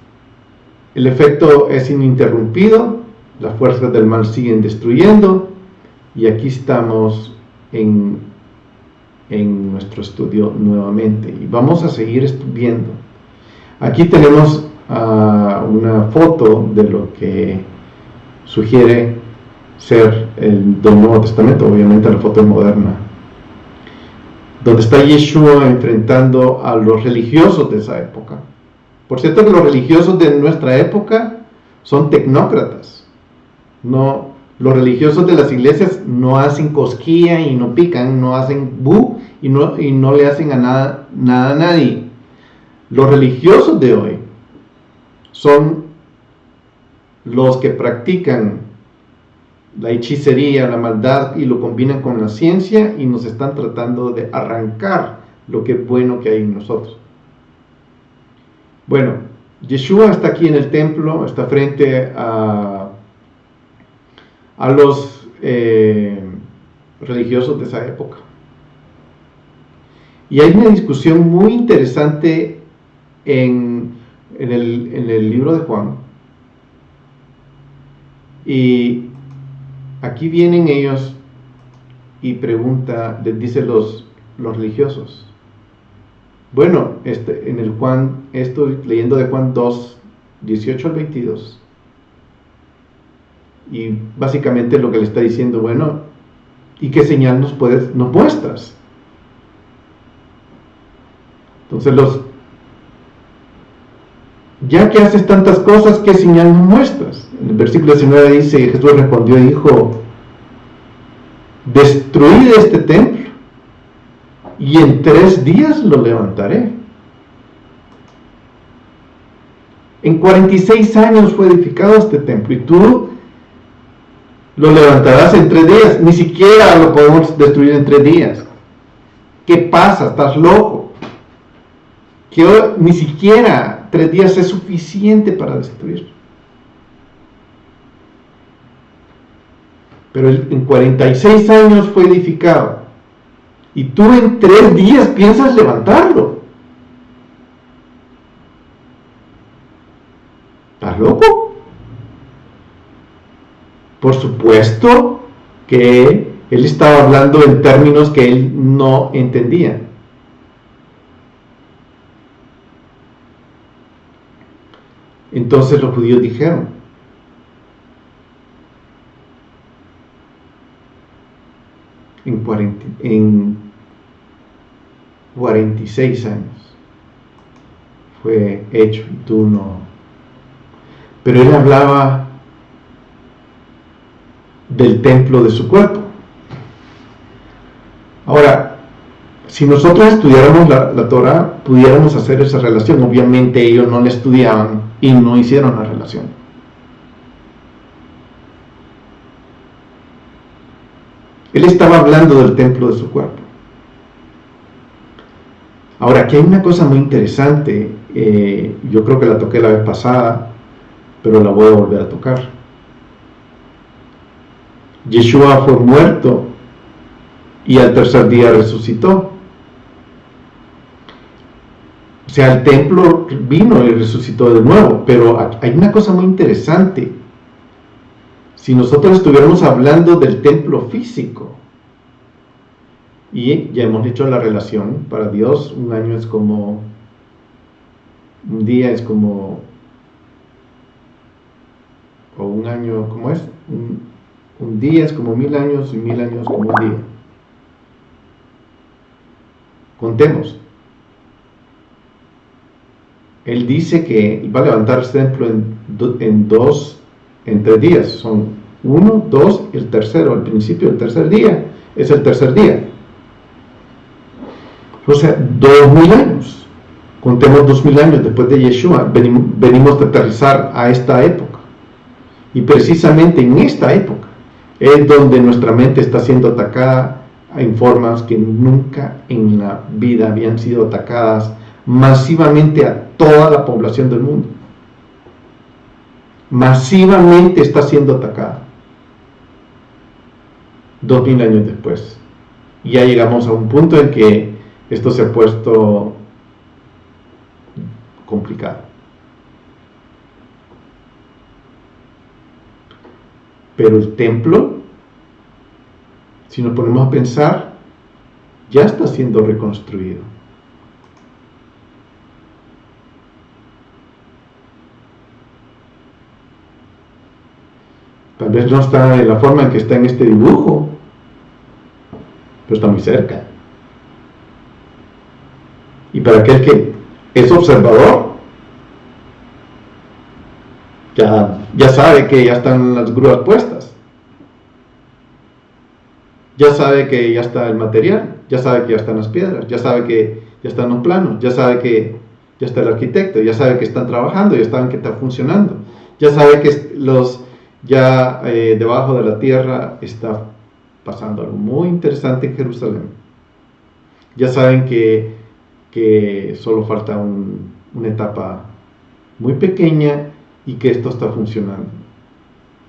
el efecto es ininterrumpido, las fuerzas del mal siguen destruyendo, y aquí estamos en nuestro estudio nuevamente, y vamos a seguir estudiando. Aquí tenemos una foto de lo que sugiere ser del Nuevo Testamento, obviamente la foto es moderna, donde está Yeshua enfrentando a los religiosos de esa época. Por cierto que los religiosos de nuestra época son tecnócratas. No, los religiosos de las iglesias no hacen cosquilla y no pican, no hacen bu y no le hacen nada a nadie. Los religiosos de hoy son los que practican la hechicería, la maldad, y lo combinan con la ciencia, y nos están tratando de arrancar lo que bueno que hay en nosotros. Bueno, Yeshua está aquí en el templo, está frente a los religiosos de esa época. Y hay una discusión muy interesante en el libro de Juan. Y aquí vienen ellos y pregunta, les dice los religiosos. Bueno, en el Juan, estoy leyendo de Juan 2, 18 al 22. Y básicamente lo que le está diciendo, bueno, ¿y qué señal nos muestras? Entonces ya que haces tantas cosas, ¿qué señal nos muestras? En el versículo 19 dice, Jesús respondió y dijo, destruid este templo y en 3 días lo levantaré. En 46 años fue edificado este templo y tú lo levantarás en 3 días. Ni siquiera lo podemos destruir en 3 días. ¿Qué pasa? ¿Estás loco? Que ni siquiera 3 días es suficiente para destruirlo. Pero en 46 años fue edificado. Y tú en 3 días piensas levantarlo. ¿Estás loco? Por supuesto que él estaba hablando en términos que él no entendía. Entonces los judíos dijeron, en 46 años fue hecho y tú no. Pero él hablaba del templo de su cuerpo. Ahora, si nosotros estudiáramos la Torah, pudiéramos hacer esa relación. Obviamente ellos no la estudiaban y no hicieron la relación. Él estaba hablando del templo de su cuerpo. Ahora, aquí hay una cosa muy interesante. Yo creo que la toqué la vez pasada, pero la voy a volver a tocar. Yeshua fue muerto y al tercer día resucitó. O sea, el templo vino y resucitó de nuevo, pero hay una cosa muy interesante. Si nosotros estuviéramos hablando del templo físico, y ya hemos hecho la relación, para Dios un año es como, un día es como, o un año, ¿cómo es? Un día es como 1000 años y 1000 años como un día. Contemos. Él dice que va a levantar el templo en 3 días. Son 1, 2 y el tercero. Al principio del tercer día es el tercer día. O sea, 2000 años. Contemos 2000 años después de Yeshua. Venimos de aterrizar a esta época. Y precisamente en esta época es donde nuestra mente está siendo atacada en formas que nunca en la vida habían sido atacadas masivamente a toda la población del mundo. Masivamente está siendo atacada. 2000 años después. Y ya llegamos a un punto en que esto se ha puesto complicado. Pero el templo, si nos ponemos a pensar, ya está siendo reconstruido. Tal vez no está en la forma en que está en este dibujo, pero está muy cerca. Y para aquel que es observador, ya sabe que ya están las grúas puestas. Ya sabe que ya está el material, ya sabe que ya están las piedras, ya sabe que ya están los planos, ya sabe que ya está el arquitecto, ya sabe que están trabajando, ya saben que está funcionando, ya sabe que debajo de la tierra está pasando algo muy interesante en Jerusalén. Ya saben que que solo falta una etapa muy pequeña y que esto está funcionando.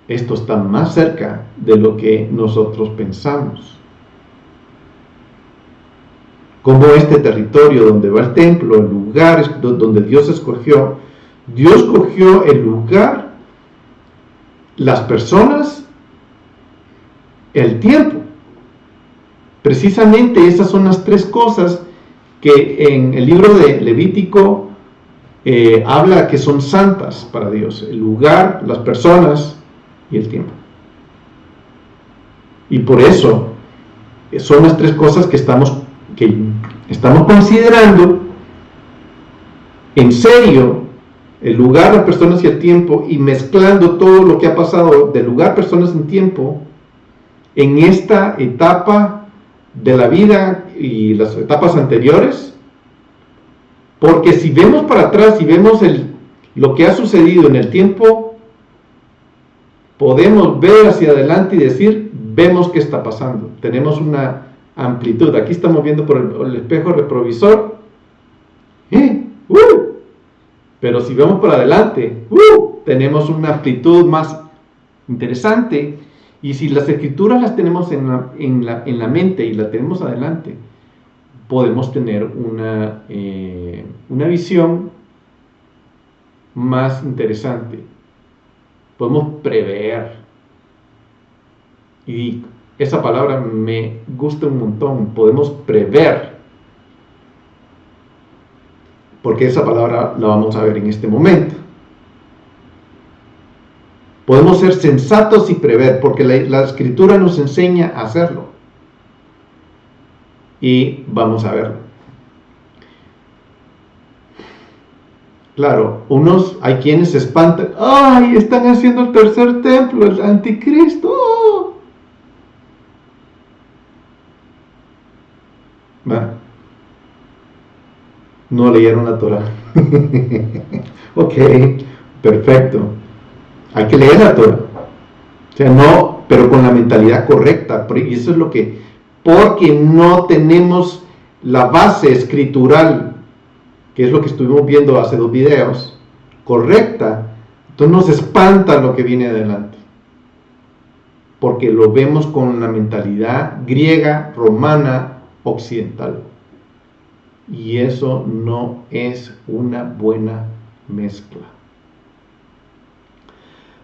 Esto está más cerca de lo que nosotros pensamos. Como este territorio donde va el templo, el lugar donde Dios escogió el lugar, las personas, el tiempo. Precisamente esas son las tres cosas que en el libro de Levítico habla que son santas para Dios: el lugar, las personas y el tiempo. Y por eso son las tres cosas que estamos considerando en serio: el lugar, las personas y el tiempo, y mezclando todo lo que ha pasado del lugar, personas y tiempo en esta etapa de la vida y las etapas anteriores. Porque si vemos para atrás y vemos lo que ha sucedido en el tiempo, podemos ver hacia adelante y decir: vemos qué está pasando. Tenemos una amplitud. Aquí estamos viendo por el espejo retrovisor. Pero si vemos para adelante, tenemos una amplitud más interesante. Y si las escrituras las tenemos en la mente y las tenemos adelante, podemos tener una visión más interesante. Podemos prever. Y esa palabra me gusta un montón. Podemos prever. Porque esa palabra la vamos a ver en este momento. Podemos ser sensatos y prever, porque la escritura nos enseña a hacerlo. Y vamos a verlo. Claro, hay quienes se espantan. ¡Ay! Están haciendo el tercer templo, el anticristo. Va. No leyeron la Torah. Ok, perfecto. Hay que leer la Torah. O sea, no, pero con la mentalidad correcta. Y eso es porque no tenemos la base escritural, que es lo que estuvimos viendo hace 2 videos, correcta. Entonces nos espanta lo que viene adelante. Porque lo vemos con la mentalidad griega, romana, occidental. Y eso no es una buena mezcla.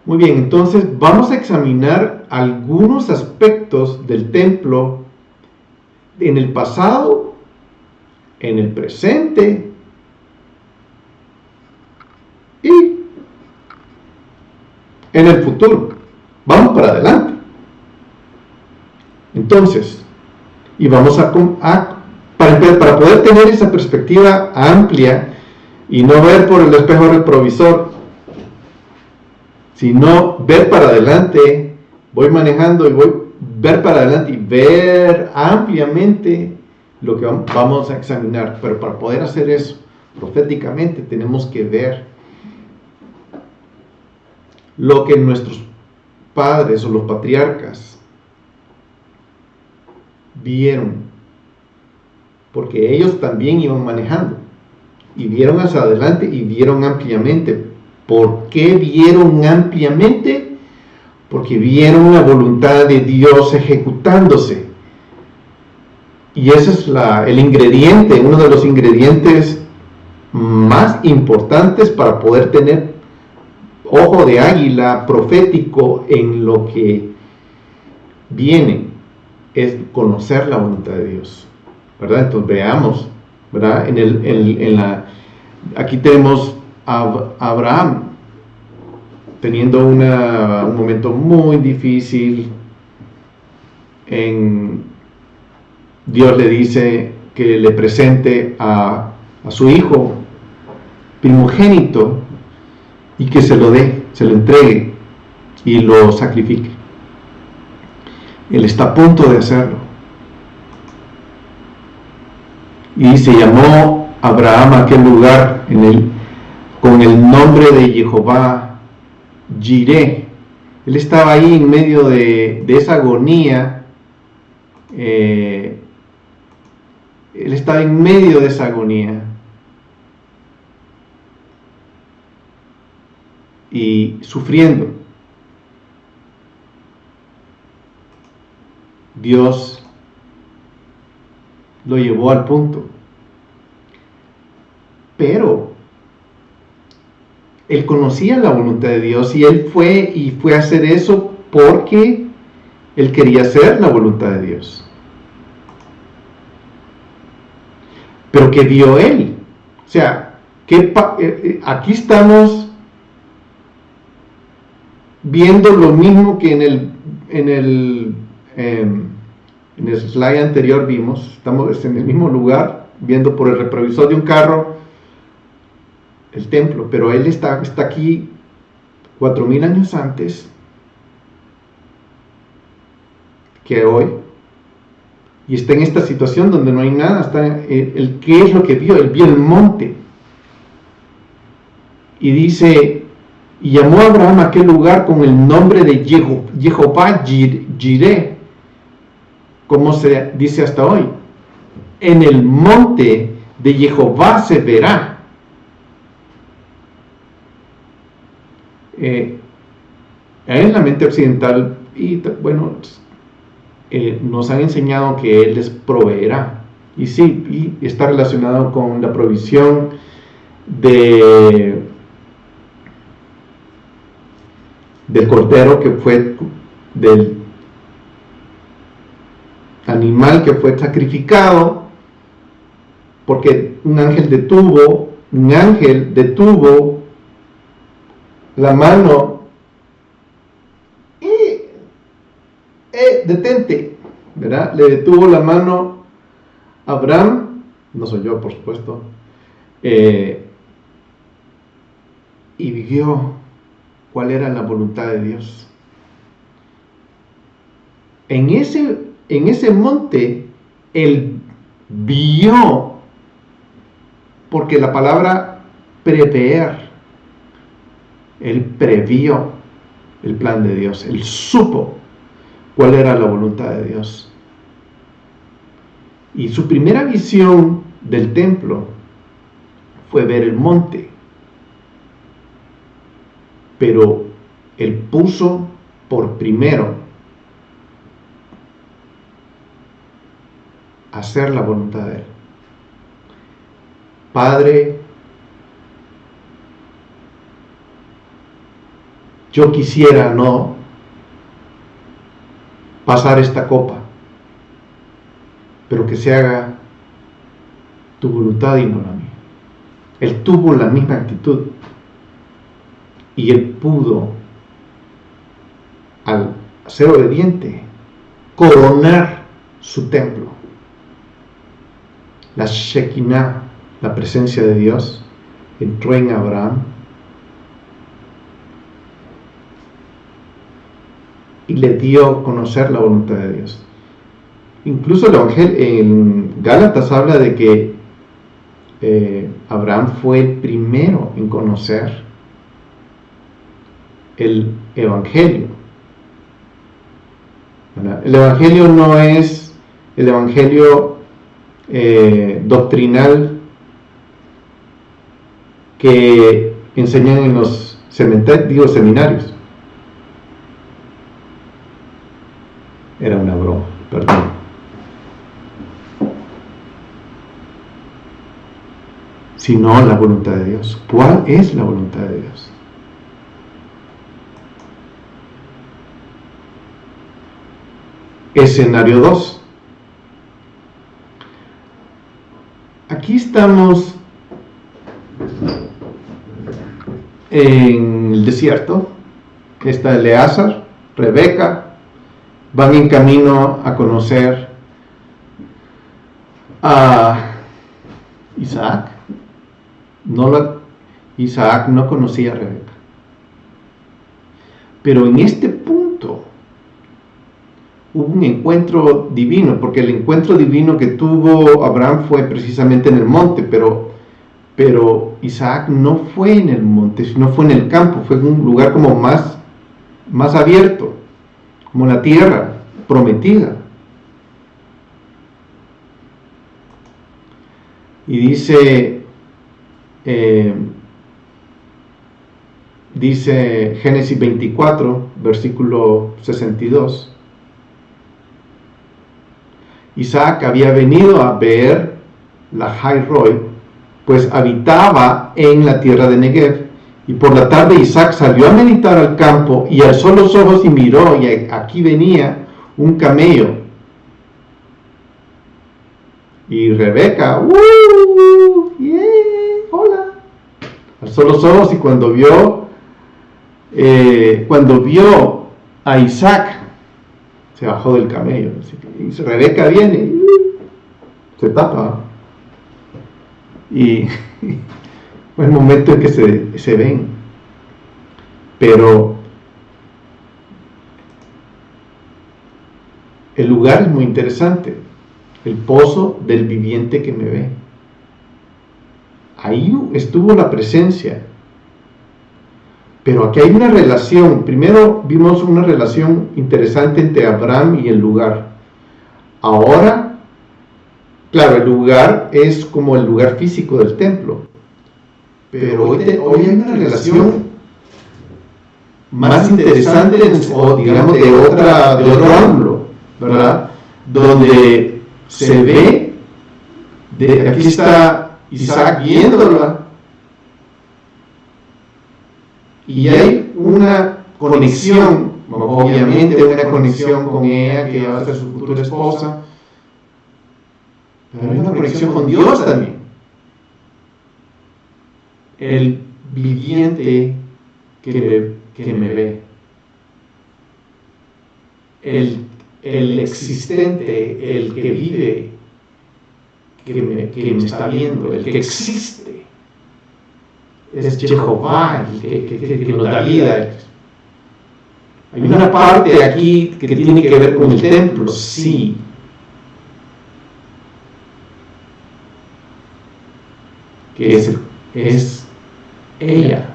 Muy bien, entonces vamos a examinar algunos aspectos del templo en el pasado, en el presente y en el futuro. Vamos para adelante. Entonces, y vamos para poder tener esa perspectiva amplia y no ver por el espejo retrovisor, sino ver para adelante. Voy manejando y voy a ver para adelante y ver ampliamente lo que vamos a examinar. Pero para poder hacer eso proféticamente tenemos que ver lo que nuestros padres o los patriarcas vieron, porque ellos también iban manejando y vieron hacia adelante y vieron ampliamente. ¿Por qué vieron ampliamente? Porque vieron la voluntad de Dios ejecutándose. Y ese es el ingrediente, uno de los ingredientes más importantes para poder tener ojo de águila profético en lo que viene, es conocer la voluntad de Dios, ¿verdad? Entonces veamos, ¿verdad? Aquí tenemos a Abraham teniendo un momento muy difícil. Dios le dice que le presente a su hijo primogénito y que se lo entregue y lo sacrifique. Él está a punto de hacerlo. Y se llamó Abraham a aquel lugar con el nombre de Jehová Jireh. Él estaba ahí en medio de esa agonía, Él estaba en medio de esa agonía. Y sufriendo. Dios lo llevó al punto. Pero él conocía la voluntad de Dios y él fue a hacer eso porque él quería hacer la voluntad de Dios. Pero ¿qué vio él? O sea, aquí estamos viendo lo mismo que en el slide anterior vimos. Estamos en el mismo lugar, viendo por el retrovisor de un carro el templo, pero él está aquí 4000 años antes que hoy, y está en esta situación donde no hay nada. ¿Qué es lo que vio? Él vio el monte, y dice, y llamó a Abraham a aquel lugar con el nombre de Jehová Jireh, como se dice hasta hoy, en el monte de Jehová se verá. En la mente occidental, y bueno, nos han enseñado que Él les proveerá, y sí, y está relacionado con la provisión del cordero, que fue del animal que fue sacrificado, porque un ángel detuvo la mano y detente, ¿verdad? Le detuvo la mano a Abraham, no soy yo, por supuesto, y vio cuál era la voluntad de Dios. En ese monte él vio, porque la palabra prever, él previó el plan de Dios, él supo cuál era la voluntad de Dios. Y su primera visión del templo fue ver el monte, pero él puso por primero hacer la voluntad de Él. Padre, yo quisiera no pasar esta copa, pero que se haga tu voluntad y no la mía. Él tuvo la misma actitud, y él pudo, al ser obediente, coronar su templo. La Shekinah, la presencia de Dios, entró en Abraham y le dio a conocer la voluntad de Dios. Incluso el Evangelio en Gálatas habla de que Abraham fue el primero en conocer el Evangelio. ¿Verdad? El Evangelio no es el Evangelio doctrinal que enseñan en los seminarios. Era una broma, perdón. Sino la voluntad de Dios. ¿Cuál es la voluntad de Dios? Escenario 2. Aquí estamos en el desierto. Está Eleazar, Rebeca, van en camino a conocer a Isaac. Isaac no conocía a Rebeca. Pero en este punto hubo un encuentro divino, porque el encuentro divino que tuvo Abraham fue precisamente en el monte, pero Isaac no fue en el monte, sino fue en el campo, fue en un lugar como más abierto, como la tierra prometida. Y dice Génesis 24, versículo 62. Isaac había venido a ver la Jairoi, pues habitaba en la tierra de Negev. Y por la tarde Isaac salió a meditar al campo y alzó los ojos y miró, y aquí venía un camello. Y Rebeca, hola, alzó los ojos, y cuando vio a Isaac, se bajó del camello. Y Rebeca viene, se tapa, y fue el momento en que se ven. Pero el lugar es muy interesante. El pozo del viviente que me ve. Ahí estuvo la presencia. Pero aquí hay una relación. Primero vimos una relación interesante entre Abraham y el lugar. Ahora, claro, el lugar es como el lugar físico del templo. Pero hoy hay una relación más interesante, o digamos de otro ángulo, ¿verdad? Donde se ve, aquí está Isaac viéndola, y hay una conexión, obviamente una conexión con ella, que va a ser su futura esposa, pero hay una conexión con Dios también. El viviente que me ve, el existente, el que vive, que me está viendo, el que existe, es Jehová, el que nos da vida. Hay una parte aquí que tiene que ver con el templo, sí. Que es ella.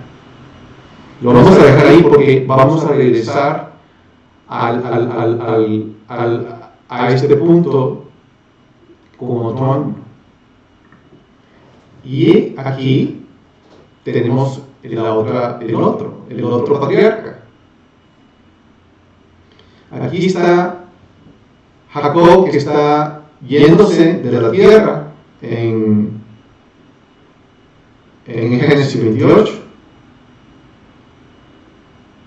Lo vamos a dejar ahí porque vamos a regresar a este punto con otro ángulo. Y aquí tenemos el otro patriarca. Aquí está Jacob, que está yéndose de la tierra en Génesis 28.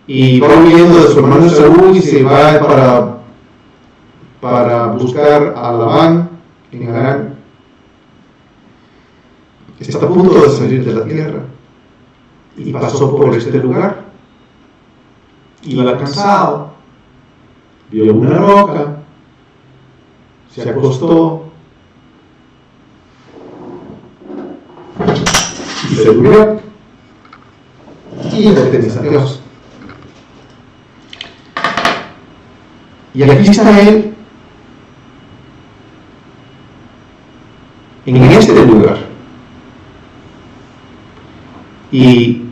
Y va huyendo de su hermano Esaú y se va para buscar a Labán en Harán. Está a punto de salir de la tierra y pasó por este lugar. Iba cansado, vio una roca, se acostó y se durmió y pertenece a Dios. Y aquí está él, en este lugar, y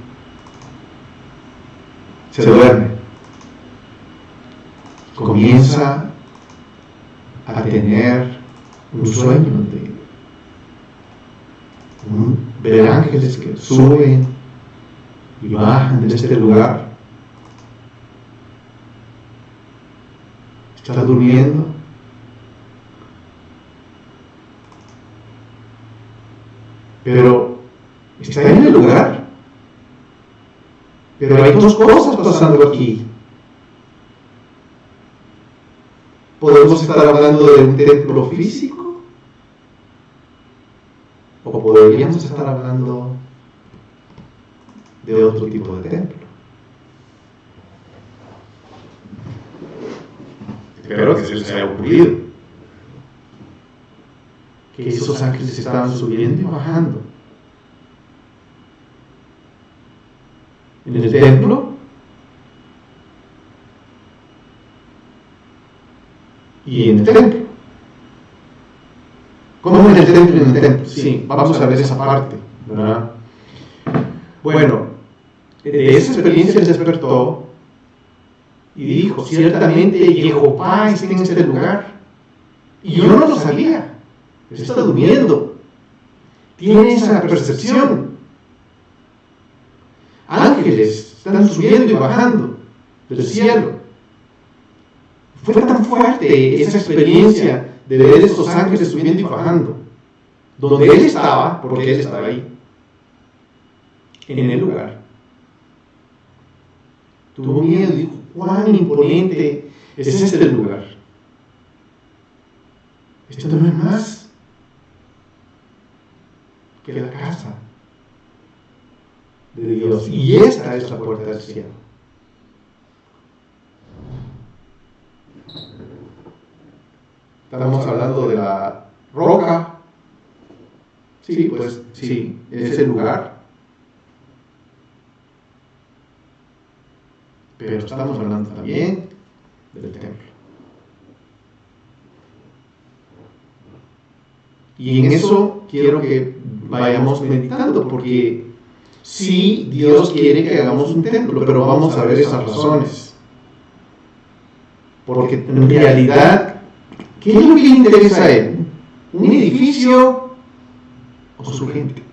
se duerme. Comienza a tener un sueño de ver ángeles que suben y bajan de este lugar. Está durmiendo. Pero está en el lugar. Pero hay dos cosas pasando aquí. ¿Podemos estar hablando de un templo físico? ¿O podríamos estar hablando de otro tipo de templo? Espero que se les haya ocurrido que esos ángeles estaban subiendo y bajando en el templo y en el templo. ¿Cómo en el templo y en el templo? Sí, vamos a ver esa parte, ¿verdad? Bueno, de esa experiencia despertó y dijo: ciertamente Jehová está en este lugar. Y yo no lo sabía. Está durmiendo. tiene esa percepción. Ángeles están subiendo y bajando del cielo. Fue tan fuerte esa experiencia de ver estos ángeles subiendo y bajando, donde él estaba, porque él estaba ahí, en el lugar. Tuvo miedo y dijo, cuán imponente es este lugar. Esto no es más que la casa de Dios. Y esta es la puerta del cielo. Estamos hablando de la roca. Sí, pues sí, es el lugar. Pero estamos hablando también del templo. Y en eso quiero que vayamos meditando, porque sí, Dios quiere que hagamos un templo, pero vamos a ver esas razones. Porque en realidad, ¿qué es lo que le interesa a él? ¿Un edificio o su gente?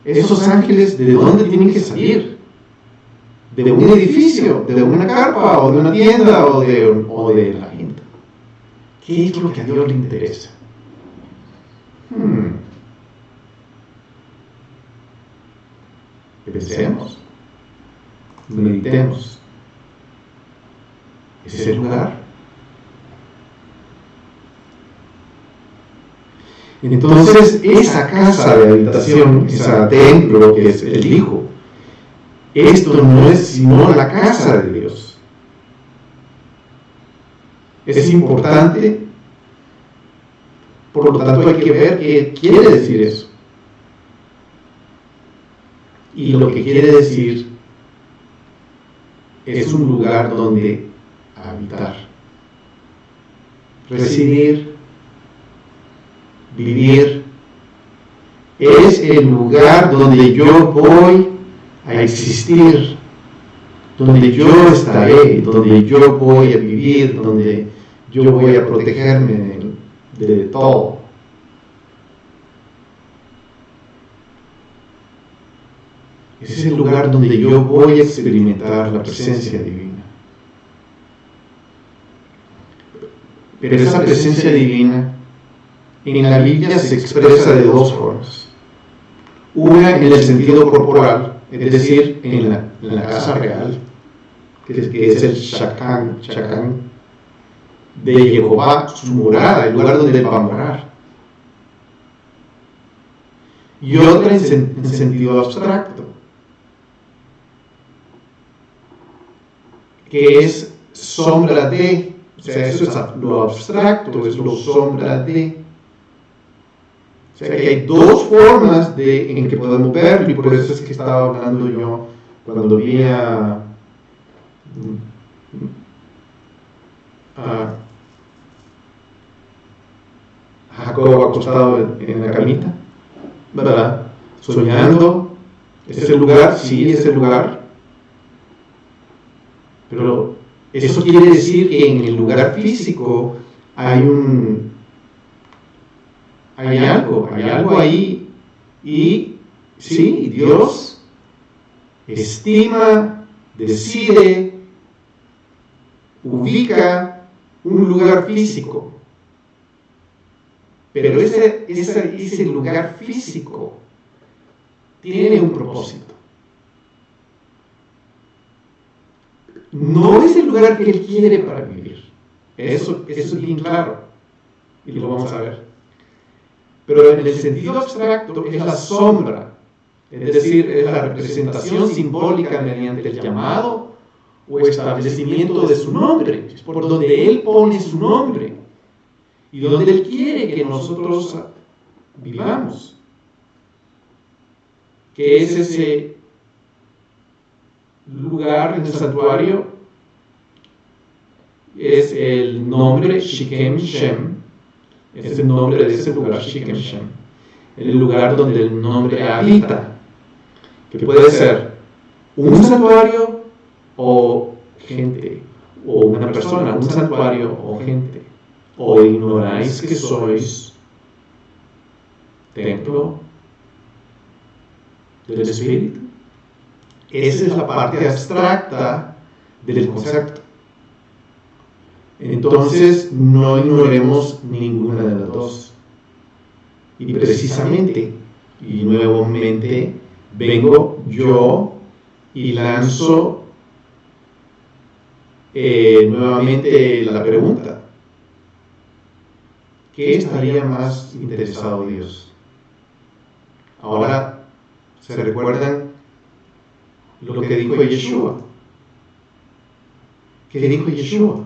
Esos ángeles, ¿de dónde tienen que salir? ¿De un edificio, de una carpa, o de una tienda, o de la gente? ¿Qué es lo que a Dios le interesa? Pensemos, meditemos. ¿Ese es el lugar? Entonces, esa casa de habitación, ese templo que es el Hijo, esto no es sino la casa de Dios. Es importante, por lo tanto hay que ver qué quiere decir eso. Y lo que quiere decir es un lugar donde habitar, residir, vivir. Es el lugar donde yo voy a existir, donde yo estaré, donde yo voy a vivir, donde yo voy a protegerme de todo. Ese es el lugar donde yo voy a experimentar la presencia divina. Pero esa presencia divina en la Biblia se expresa de dos formas. Una en el sentido corporal, es decir, en la casa real, que es el Shakán de Jehová, su morada, el lugar donde él va a morar. Y otra en sentido abstracto, que es sombra de, o sea, eso es lo abstracto, es lo sombra de. O sea, que hay dos formas en que podemos verlo, y por eso es que estaba hablando yo cuando vi a Jacob acostado en la camita, ¿verdad? Soñando. ¿Es el lugar? Sí, es el lugar. Pero eso quiere decir que en el lugar físico hay algo ahí, y sí, Dios estima, decide, ubica un lugar físico, pero ese lugar físico tiene un propósito. No es el lugar que Él quiere para vivir, eso es bien claro, y lo vamos a ver. Pero en el sentido abstracto es la sombra, es decir, es la representación simbólica mediante el llamado o establecimiento de su nombre, es por donde Él pone su nombre y donde Él quiere que nosotros vivamos, que es ese lugar en el santuario, es el nombre Shechem Shem. Es el nombre de ese lugar, Shechem Shem, el lugar donde el nombre habita, que puede ser un santuario o gente, o una persona, un santuario o gente. ¿O ignoráis que sois templo del Espíritu? Esa es la parte abstracta del concepto. Entonces, no ignoremos ninguna de las dos. Y precisamente, y nuevamente, vengo yo y lanzo nuevamente la pregunta. ¿Qué estaría más interesado Dios? Ahora, ¿se recuerdan lo que dijo Yeshua? ¿Qué dijo Yeshua?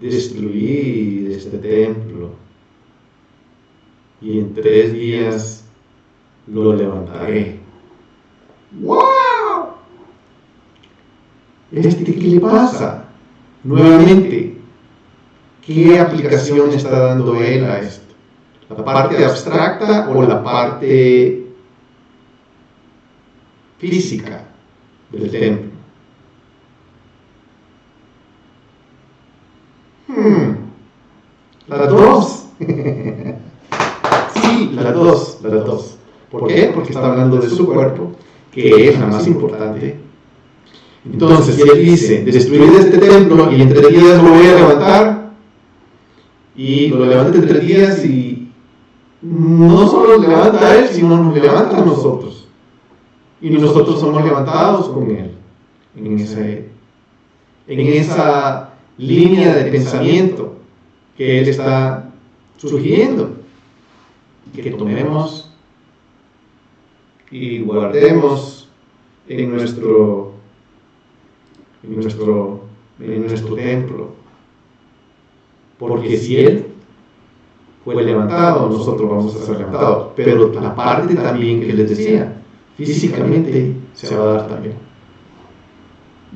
Destruid este templo y en 3 días lo levantaré. ¡Wow! ¿Qué le pasa? Nuevamente, ¿qué aplicación está dando él a esto? ¿La parte abstracta o la parte física del templo? Las dos. Sí, las dos. ¿Por qué? Porque está hablando de su cuerpo, que es la más importante. Entonces, si él dice, destruid este templo y en 3 días lo voy a levantar, y lo levanta en 3 días y no solo levanta a él, sino nos levanta a nosotros. Y nosotros somos levantados con él en esa línea de pensamiento que él está sugiriendo, que tomemos y guardemos en nuestro templo, porque si él fue levantado, nosotros vamos a ser levantados. Pero la parte también que les decía, físicamente se va a dar también.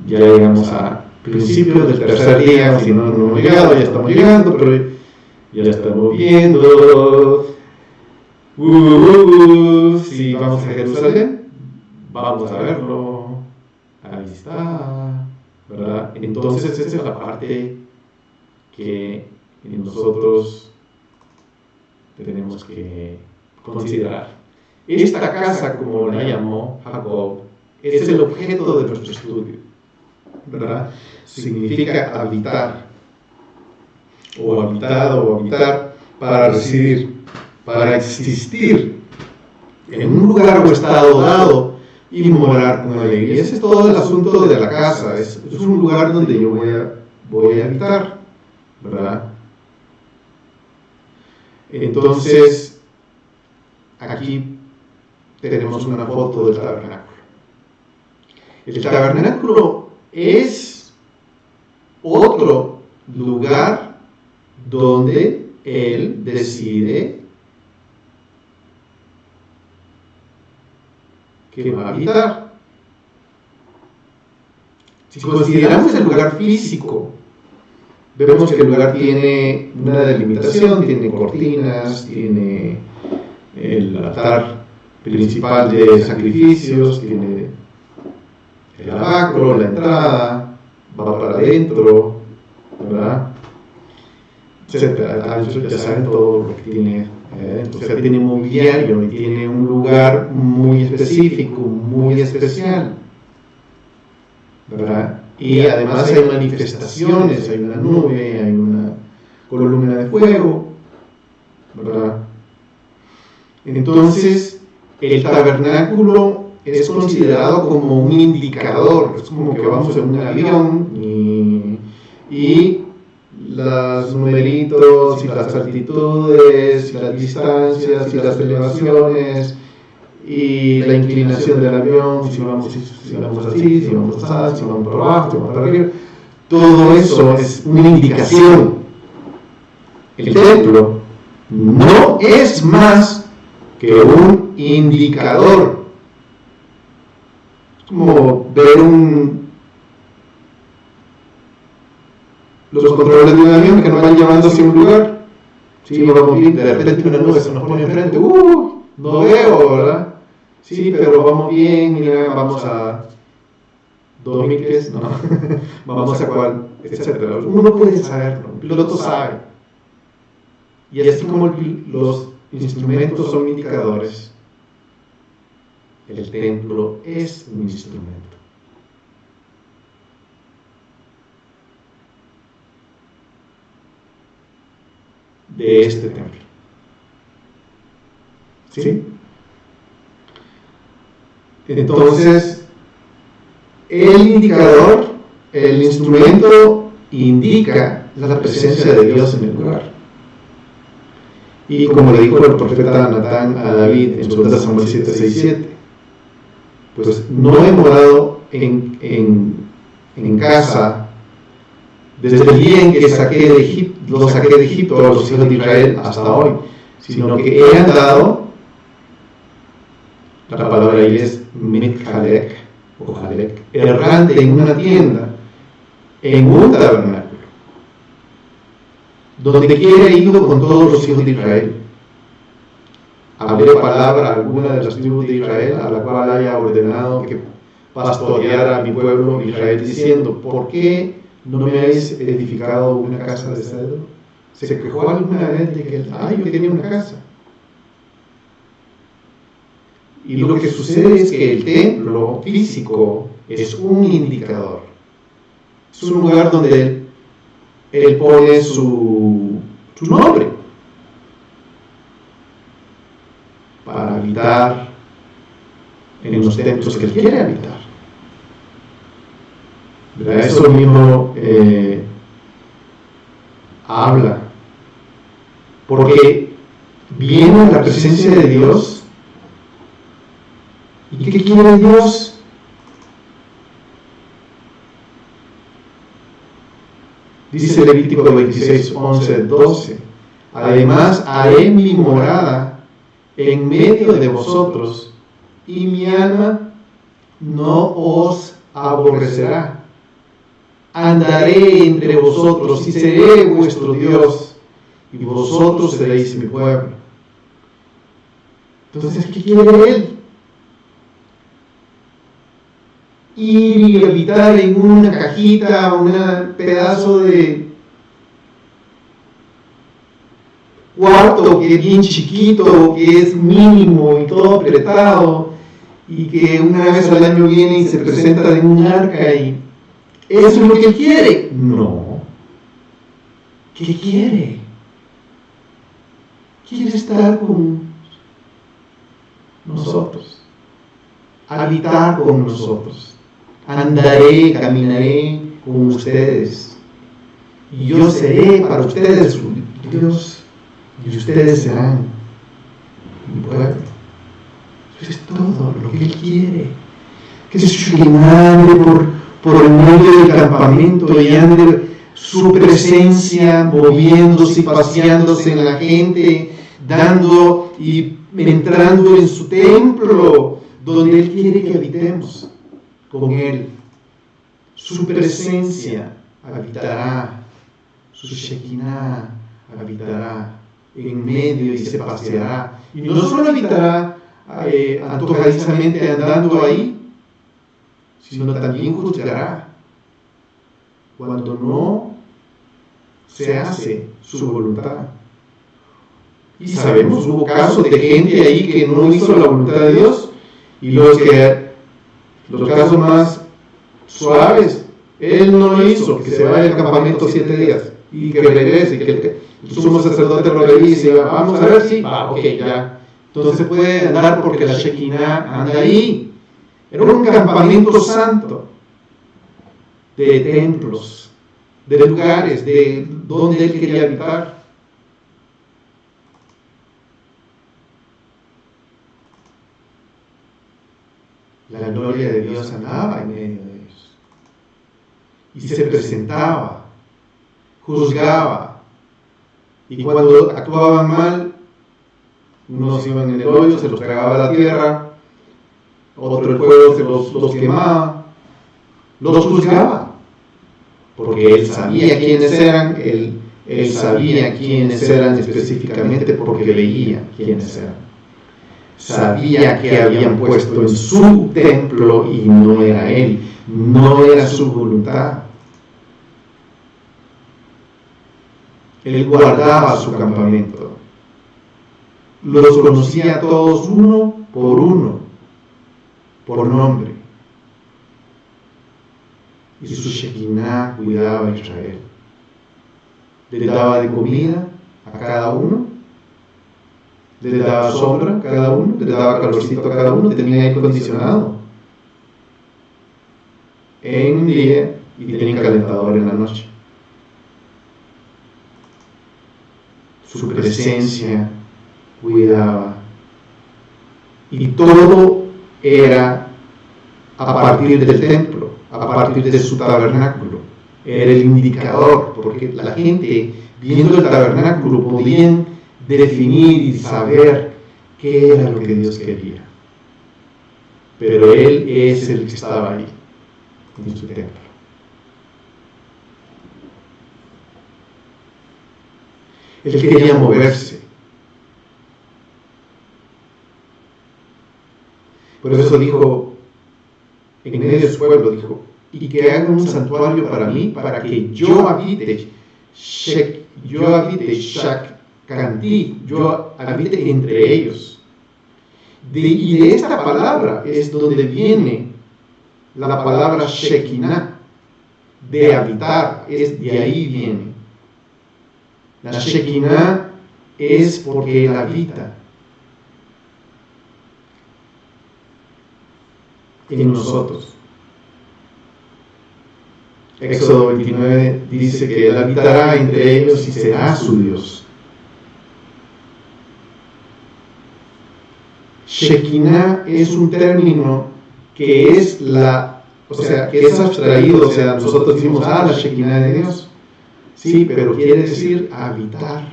Ya llegamos a principios del 3er día, si no hemos llegado, ya estamos llegando, pero ya estamos viendo. Si vamos a Jerusalén, vamos a verlo. Ahí está, ¿verdad? Entonces esa es la parte que nosotros tenemos que considerar. Esta casa, como la llamó Jacob, es el objeto de nuestro estudio, ¿verdad? Significa habitar, o habitar para residir, para existir en un lugar o estado dado y morar con alegría. Ese es todo el asunto de la casa. Es un lugar donde yo voy a habitar, ¿verdad? Entonces, aquí tenemos una foto del tabernáculo. El tabernáculo es otro lugar donde él decide que va a habitar. Si consideramos el lugar físico, vemos que el lugar tiene una delimitación, tiene cortinas, tiene el altar principal de sacrificios, tiene el lavacro, la entrada, va para adentro, ¿verdad? Etcétera. Ya saben todo lo que tiene. O sea, tiene mobiliario y tiene un lugar muy específico, muy especial, ¿verdad? Y además hay manifestaciones, hay una nube, hay una columna de fuego, ¿verdad? Entonces, el tabernáculo es considerado como un indicador, es como que vamos en un avión y los numeritos y las altitudes y las distancias y las elevaciones y la inclinación del avión, si vamos así, si vamos así, si vamos para abajo, si vamos para arriba, todo eso es una indicación. El templo no es más que un indicador. Es como ver los controles de un avión que nos van llevando hacia un lugar. Sí, vamos bien, de repente una nube se nos pone enfrente, no veo, ¿verdad? Sí, pero vamos bien, mira, vamos a 2000 pies, no, vamos a cuál, etcétera. Uno puede saberlo, piloto sabe. Y así como los instrumentos son indicadores, el templo es un instrumento. De este templo. ¿Sí? Entonces, el indicador, el instrumento indica la presencia de Dios en el lugar. Y como le dijo el profeta Natán a David en 2 Samuel 7:6-7, pues no he morado en casa desde el día en que los saqué de Egipto a los hijos de Israel hasta hoy, sino que he andado, la palabra ahí es mitjalek, o jalek, errante en una tienda, en un tabernáculo, donde quiera he ido con todos los hijos de Israel. Hablé palabra a alguna de las tribus de Israel, a la cual haya ordenado que pastoreara a mi pueblo Israel, diciendo, ¿por qué no me habéis edificado una casa de cedro? ¿Se quejó alguna vez de que yo tenía una casa? Y lo que sucede es que el templo físico es un indicador. Es un lugar donde él pone su nombre para habitar en los templos que él quiere habitar. ¿Verdad? Eso mismo habla, porque viene la presencia de Dios. ¿Y qué quiere Dios? Dice Levítico 26:11-12, además haré mi morada en medio de vosotros, y mi alma no os aborrecerá. Andaré entre vosotros y seré vuestro Dios, y vosotros seréis mi pueblo. Entonces, ¿qué quiere Él? Ir y habitar en una cajita, un pedazo de cuarto que es bien chiquito, que es mínimo y todo apretado, y que una vez al año viene y se presenta en un arca, y eso es lo que Él quiere. No. ¿Qué quiere? Quiere estar con nosotros, habitar con nosotros. Andaré, caminaré con ustedes, y yo seré para ustedes su Dios, y ustedes serán mi pueblo. Eso es todo lo que Él quiere. Que se ande por el medio del campamento y ande su presencia moviéndose y paseándose en la gente, dando y entrando en su templo, donde Él quiere que habitemos con Él. Su presencia habitará, su Shekinah habitará en medio y se paseará. Y no solo habitará antojadizamente andando ahí, sino también juzgará cuando no se hace su voluntad. Y sabemos, hubo casos de gente ahí que no hizo la voluntad de Dios, y los casos más suaves, Él no lo hizo, que se vaya al campamento 7 días y que regrese, y que el sumo sacerdote lo revise y vamos a ver si, ok, ya. Entonces puede andar porque la Shekinah anda ahí. Era un campamento santo de templos, de lugares, de donde Él quería habitar. La gloria de Dios andaba en medio de ellos. Y se presentaba, juzgaba. Y cuando actuaban mal, unos iban en el hoyo, se los tragaba la tierra, otro el fuego se los quemaba, los juzgaba. Porque Él sabía quiénes eran, Él sabía quiénes eran específicamente porque veía quiénes eran. Sabía que habían puesto en su templo y no era Él, no era su voluntad. Él guardaba su campamento. Los conocía a todos uno, por nombre. Y su Shekinah cuidaba a Israel. Le daba de comida a cada uno, le daba sombra a cada uno, le daba calorcito a cada uno, tenía aire acondicionado en un día y tenía calentador en la noche. Su presencia cuidaba, y todo era a partir del templo, a partir de su tabernáculo. Era el indicador, porque la gente viendo el tabernáculo podían definir y saber qué era lo que Dios quería. Pero Él es el que estaba ahí, en su templo. Él quería moverse. Por eso dijo, en medio de su pueblo, dijo, y que hagan un santuario para mí, para que yo habite Shakkanti, yo habite entre ellos. Y de esta palabra es donde viene la palabra Shekinah, de habitar, de ahí viene. La Shekinah es porque Él habita en nosotros. Éxodo 29 dice que Él habitará entre ellos y será su Dios. Shekinah es un término que es que es abstraído, nosotros decimos, la Shekinah de Dios. Sí, pero quiere decir habitar.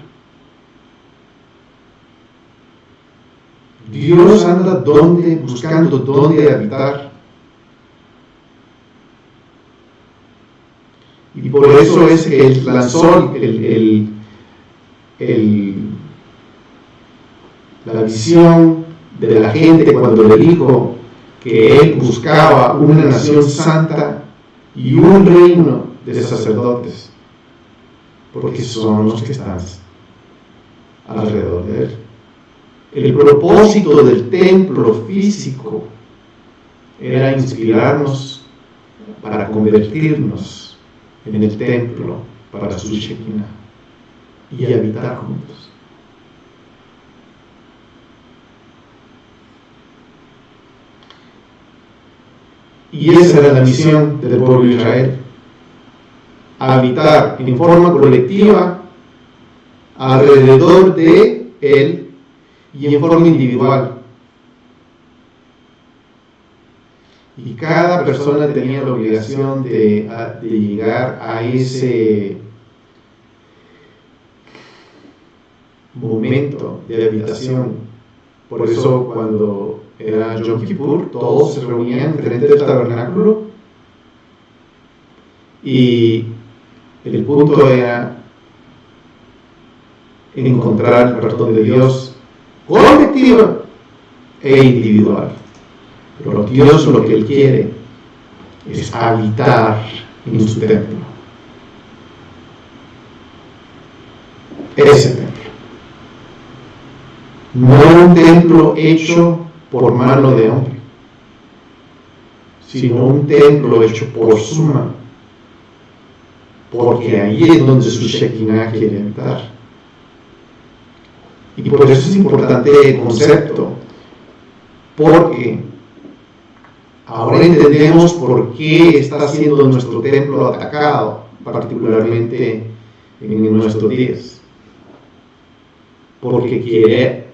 Dios anda buscando dónde habitar. Y por eso es que Él lanzó la visión de la gente cuando le dijo que Él buscaba una nación santa y un reino de sacerdotes, porque son los que están alrededor de Él. El propósito del templo físico era inspirarnos para convertirnos en el templo para su Shekinah y habitar juntos. Y esa era la misión del pueblo de Israel: habitar en forma colectiva alrededor de Él y en forma individual. Y cada persona tenía la obligación de llegar a ese momento de habitación. Por eso cuando era Yom Kippur, todos se reunían frente del tabernáculo y el punto era encontrar el perdón de Dios colectiva e individual. Pero Dios lo que Él quiere es habitar en su templo. Ese templo. No un templo hecho por mano de hombre, sino un templo hecho por su mano. Porque ahí es donde su Shekinah quiere habitar. Y por eso es importante el concepto, porque ahora entendemos por qué está siendo nuestro templo atacado, particularmente en nuestros días. Porque quiere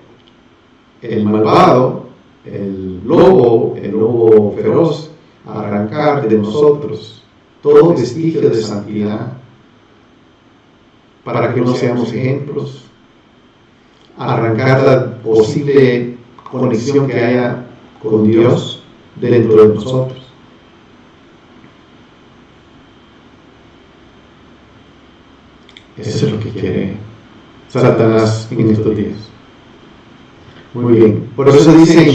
el malvado, el lobo feroz, arrancar de nosotros todo vestigio de santidad, para que no seamos ejemplos, arrancar la posible conexión que haya con Dios dentro de nosotros. Eso es lo que quiere Satanás en estos días. Muy bien, por eso dice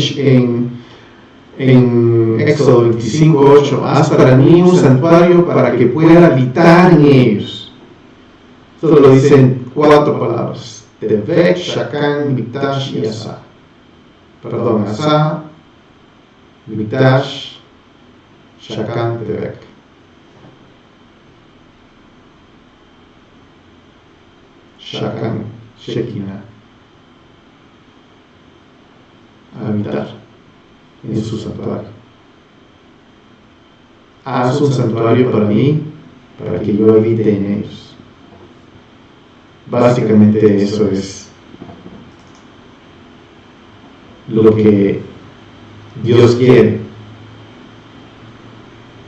en Éxodo 25:8, haz para mí un santuario para que pueda habitar en ellos. Solo dicen 4 palabras: Tevek, Shakan, Mikdash y Asa. Perdón, Asa, Mikdash, Shakan, Tevek. Shakan, Shekinah. Habitar en su santuario. Haz un santuario para mí, para que yo habite en ellos. Básicamente eso es lo que Dios quiere.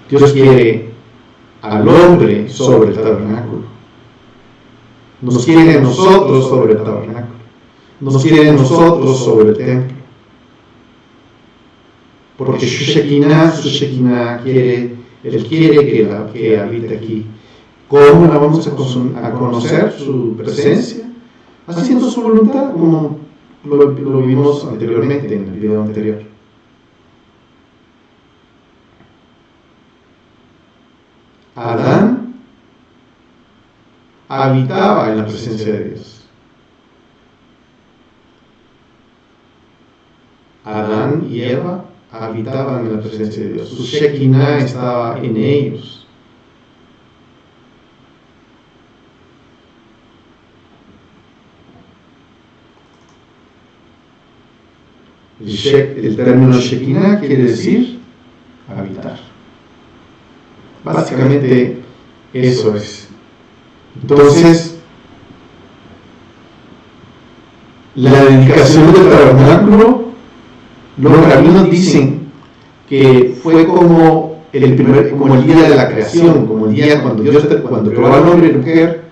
Dios quiere al hombre sobre el tabernáculo. Nos quiere a nosotros sobre el tabernáculo. Nos quiere a nosotros sobre el templo. Porque su Shekinah quiere, Él quiere que habite aquí. ¿Cómo la vamos a conocer su presencia? Haciendo su voluntad, como lo vimos anteriormente en el video anterior. Adán habitaba en la presencia de Dios. Adán y Eva habitaban en la presencia de Dios. Su Shekinah estaba en ellos. El término Shekinah quiere decir habitar. Básicamente eso es. Entonces, la dedicación del tabernáculo, los rabinos dicen que fue como el día de la creación, como el día cuando creó al hombre y mujer.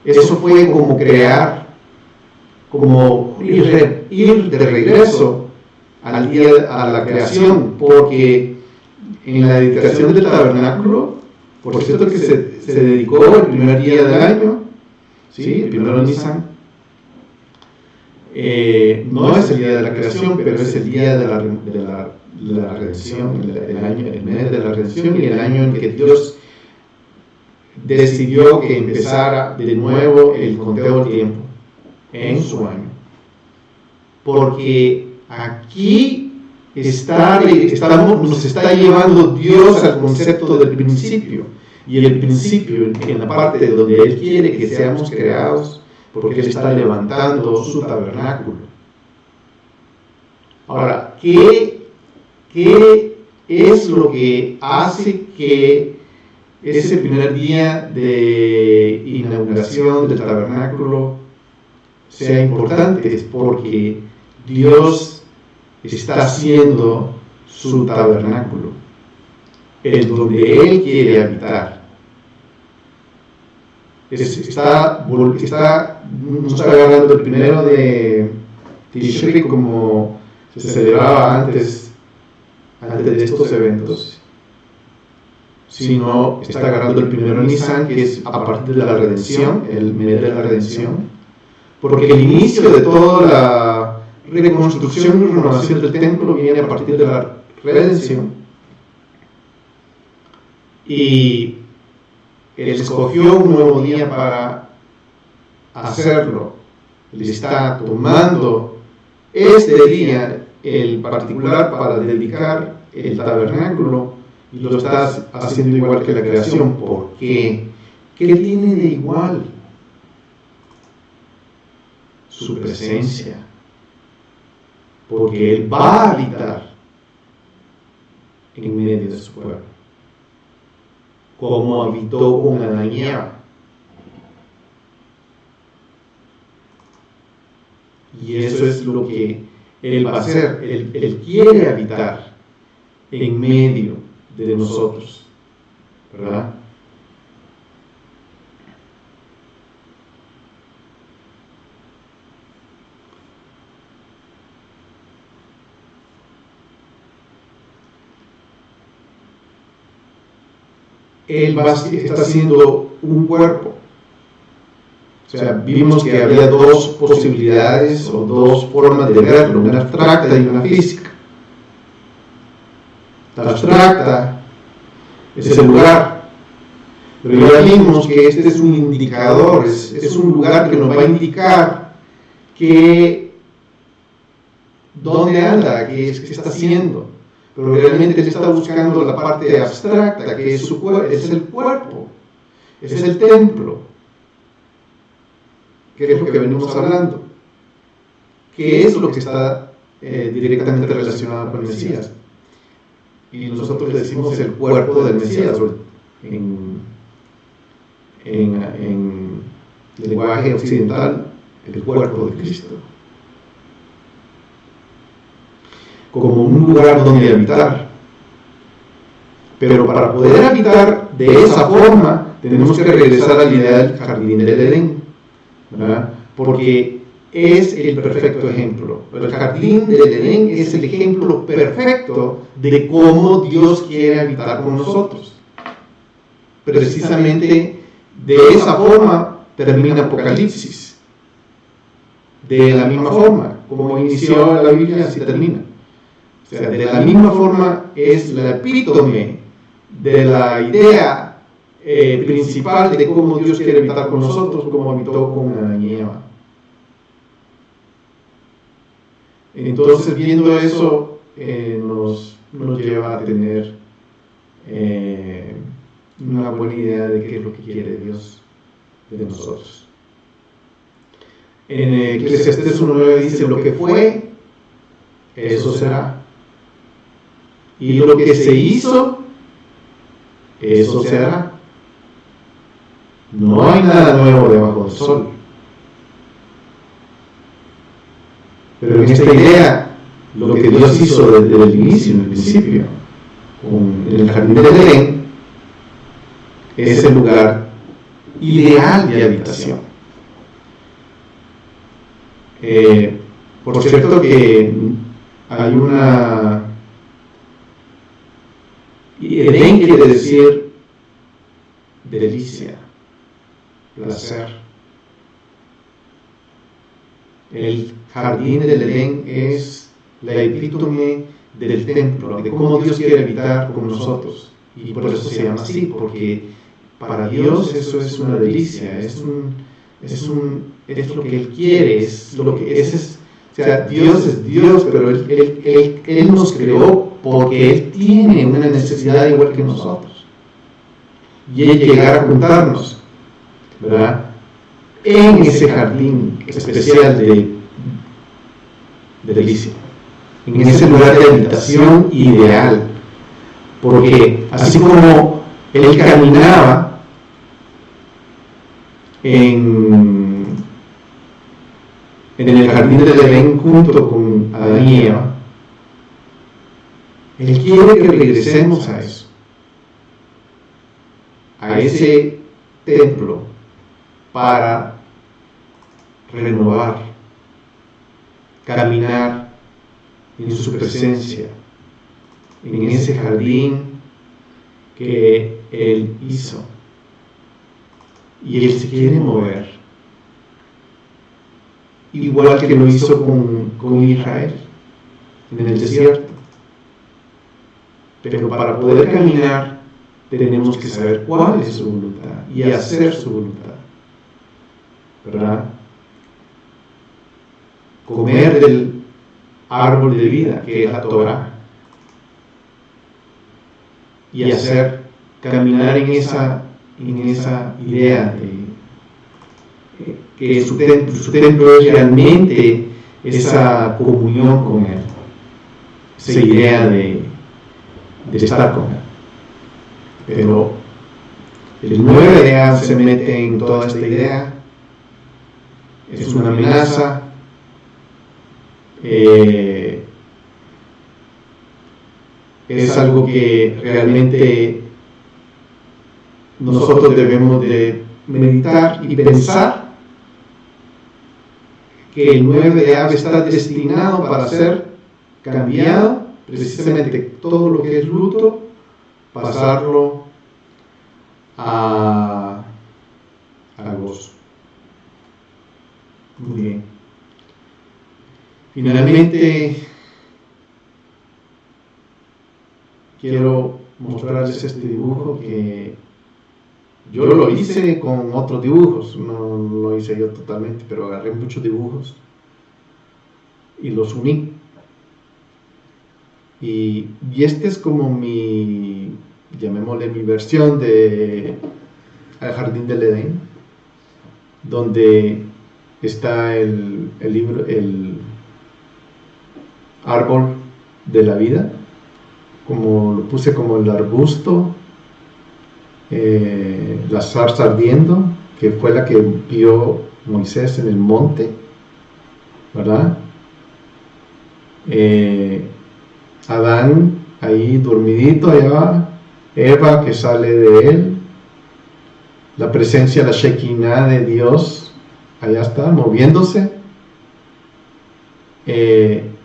Eso fue como crear, como ir de regreso al día, a la creación, porque en la dedicación del tabernáculo, por cierto que se dedicó el primer día del año, ¿sí? El primero de Nisan. No es el día de la creación, pero es el día de la redención, el mes de la redención y el año en que Dios decidió que empezara de nuevo el conteo del tiempo en su año. Porque aquí nos está llevando Dios al concepto del principio. Y el principio, en la parte donde Él quiere que seamos creados, porque Él está levantando su tabernáculo. Ahora, ¿qué es lo que hace que ese primer día de inauguración del tabernáculo sea importante? Es porque Dios está haciendo su tabernáculo, el donde Él quiere habitar. Nos está agarrando el primero de Tishri, como se celebraba antes de estos eventos, sino está agarrando el primero de Nisan, que es a partir de la redención, el mes de la redención, porque el inicio de toda la reconstrucción y renovación del templo viene a partir de la redención. Y Él escogió un nuevo día para hacerlo. Él está tomando este día, el particular, para dedicar el tabernáculo, y lo está haciendo igual que la creación. ¿Por qué? ¿Qué tiene de igual? Su presencia. Porque Él va a habitar en medio de su pueblo, como habitó con Adán y Eva. Y eso es lo que Él va a hacer. Él quiere habitar en medio de nosotros, ¿verdad? Él está haciendo un cuerpo. O sea, vimos que había dos posibilidades o dos formas de verlo, una abstracta y una física. La abstracta es el lugar. Pero ya vimos que este es un indicador, es un lugar que nos va a indicar que dónde anda, qué está haciendo. Pero realmente él está buscando la parte abstracta, que es el cuerpo, es el templo, que es lo que venimos hablando, que es lo que está directamente relacionado con el Mesías. Y nosotros le decimos el cuerpo del Mesías, en lenguaje occidental, el cuerpo de Cristo, como un lugar donde habitar. Pero para poder habitar de esa forma, tenemos que regresar a la idea del jardín del Edén, ¿verdad? Porque es el perfecto ejemplo. El jardín del Edén es el ejemplo perfecto de cómo Dios quiere habitar con nosotros. Precisamente de esa forma termina Apocalipsis. De la misma forma, como inició la Biblia, así termina. O sea, de la misma forma es la epítome de la idea principal de cómo Dios quiere habitar con nosotros, como habitó con Adán y Eva. Entonces, viendo eso, nos lleva a tener una buena idea de qué es lo que quiere Dios de nosotros. En Eclesiastés 1:9 dice: lo que fue, eso será. Y lo que se hizo, eso se hará. No hay nada nuevo debajo del sol. Pero en esta idea, lo que Dios hizo desde el inicio, en el principio, en el jardín del Edén, es el lugar ideal de habitación. Por cierto que hay una... Edén quiere decir delicia, placer. El jardín del Edén es la epítome del templo, de cómo Dios quiere habitar con nosotros. Y por eso se llama así, porque para Dios eso es una delicia, es lo que Él quiere, es lo que es. O sea, Dios es Dios, pero Él nos creó porque Él tiene una necesidad igual que nosotros. Y Él llegar a juntarnos, ¿verdad?, en ese jardín especial de delicia, en ese lugar de habitación ideal. Porque así como Él caminaba en el jardín del Edén junto con Adán y Eva, Él quiere que regresemos a eso, a ese templo, para renovar, caminar en su presencia, en ese jardín que Él hizo. Y Él se quiere mover, igual que lo hizo con Israel en el desierto. Pero para poder caminar tenemos que saber cuál es su voluntad y hacer su voluntad, ¿verdad? Comer del árbol de vida, que es la Torah, y hacer, caminar en esa idea de que su templo es realmente esa comunión con Él, esa idea de estar con Él. Pero el 9 de Av se mete en toda esta idea, es una amenaza, es algo que realmente nosotros debemos de meditar y pensar que el 9 de Av está destinado para ser cambiado, precisamente todo lo que es luto, pasarlo a gozo. Muy bien. Finalmente, quiero mostrarles este dibujo que Yo lo hice con otros dibujos, no lo hice yo totalmente, pero agarré muchos dibujos y los uní. Y este es como mi, llamémosle mi versión de El Jardín del Edén, donde está el libro, el árbol de la vida, como lo puse como el arbusto, la zarza ardiendo, que fue la que vio Moisés en el monte, ¿verdad? Adán ahí dormidito allá, Eva que sale de él, la presencia, la Shekinah de Dios, allá está, moviéndose,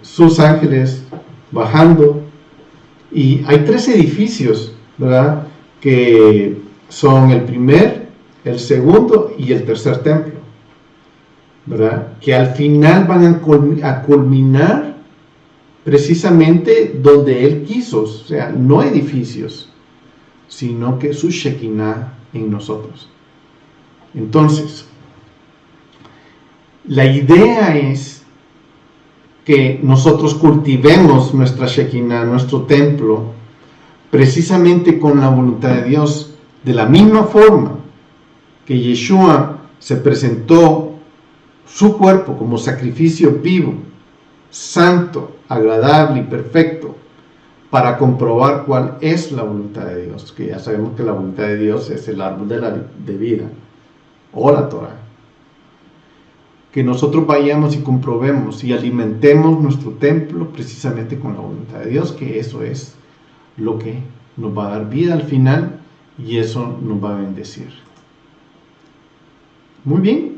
sus ángeles bajando, y hay 3 edificios, ¿verdad?, que son el primer, el segundo y el tercer templo, ¿verdad?, que al final van a culminar precisamente donde Él quiso, o sea, no edificios, sino que su Shekinah en nosotros. Entonces, la idea es que nosotros cultivemos nuestra Shekinah, nuestro templo, precisamente con la voluntad de Dios, de la misma forma que Yeshua se presentó su cuerpo como sacrificio vivo, santo, agradable y perfecto, para comprobar cuál es la voluntad de Dios, que ya sabemos que la voluntad de Dios es el árbol de vida, o la Torah. Que nosotros vayamos y comprobemos y alimentemos nuestro templo precisamente con la voluntad de Dios, que eso es lo que nos va a dar vida al final y eso nos va a bendecir. Muy bien.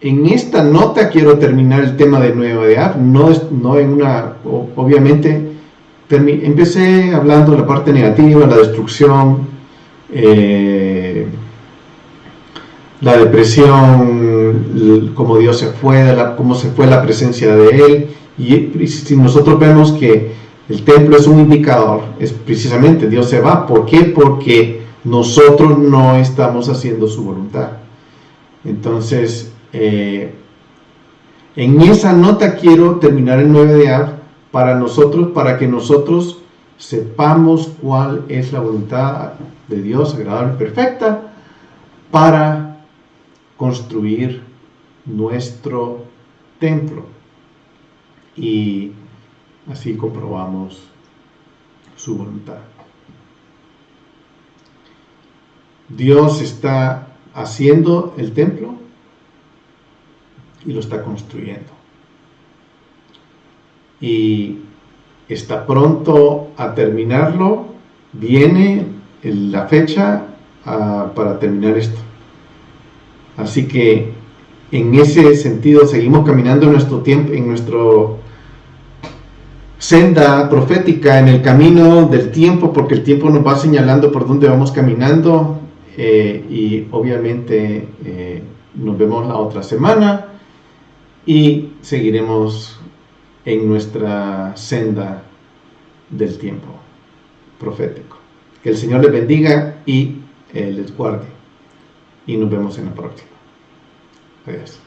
En esta nota quiero terminar el tema de Nueva de Av, no en una, obviamente, empecé hablando de la parte negativa, la destrucción, la depresión, cómo Dios se fue, cómo se fue la presencia de Él, y si nosotros vemos que el templo es un indicador, es precisamente Dios se va. ¿Por qué? Porque nosotros no estamos haciendo su voluntad. Entonces, en esa nota quiero terminar el 9 de Av para que nosotros sepamos cuál es la voluntad de Dios, agradable y perfecta, para construir nuestro templo. Y así comprobamos su voluntad. Dios está haciendo el templo y lo está construyendo. Y está pronto a terminarlo. Viene la fecha para terminar esto. Así que en ese sentido seguimos caminando en nuestro tiempo, en nuestro senda profética, en el camino del tiempo, porque el tiempo nos va señalando por dónde vamos caminando, y obviamente nos vemos la otra semana y seguiremos en nuestra senda del tiempo profético. Que el Señor les bendiga y les guarde, y nos vemos en la próxima. Adiós.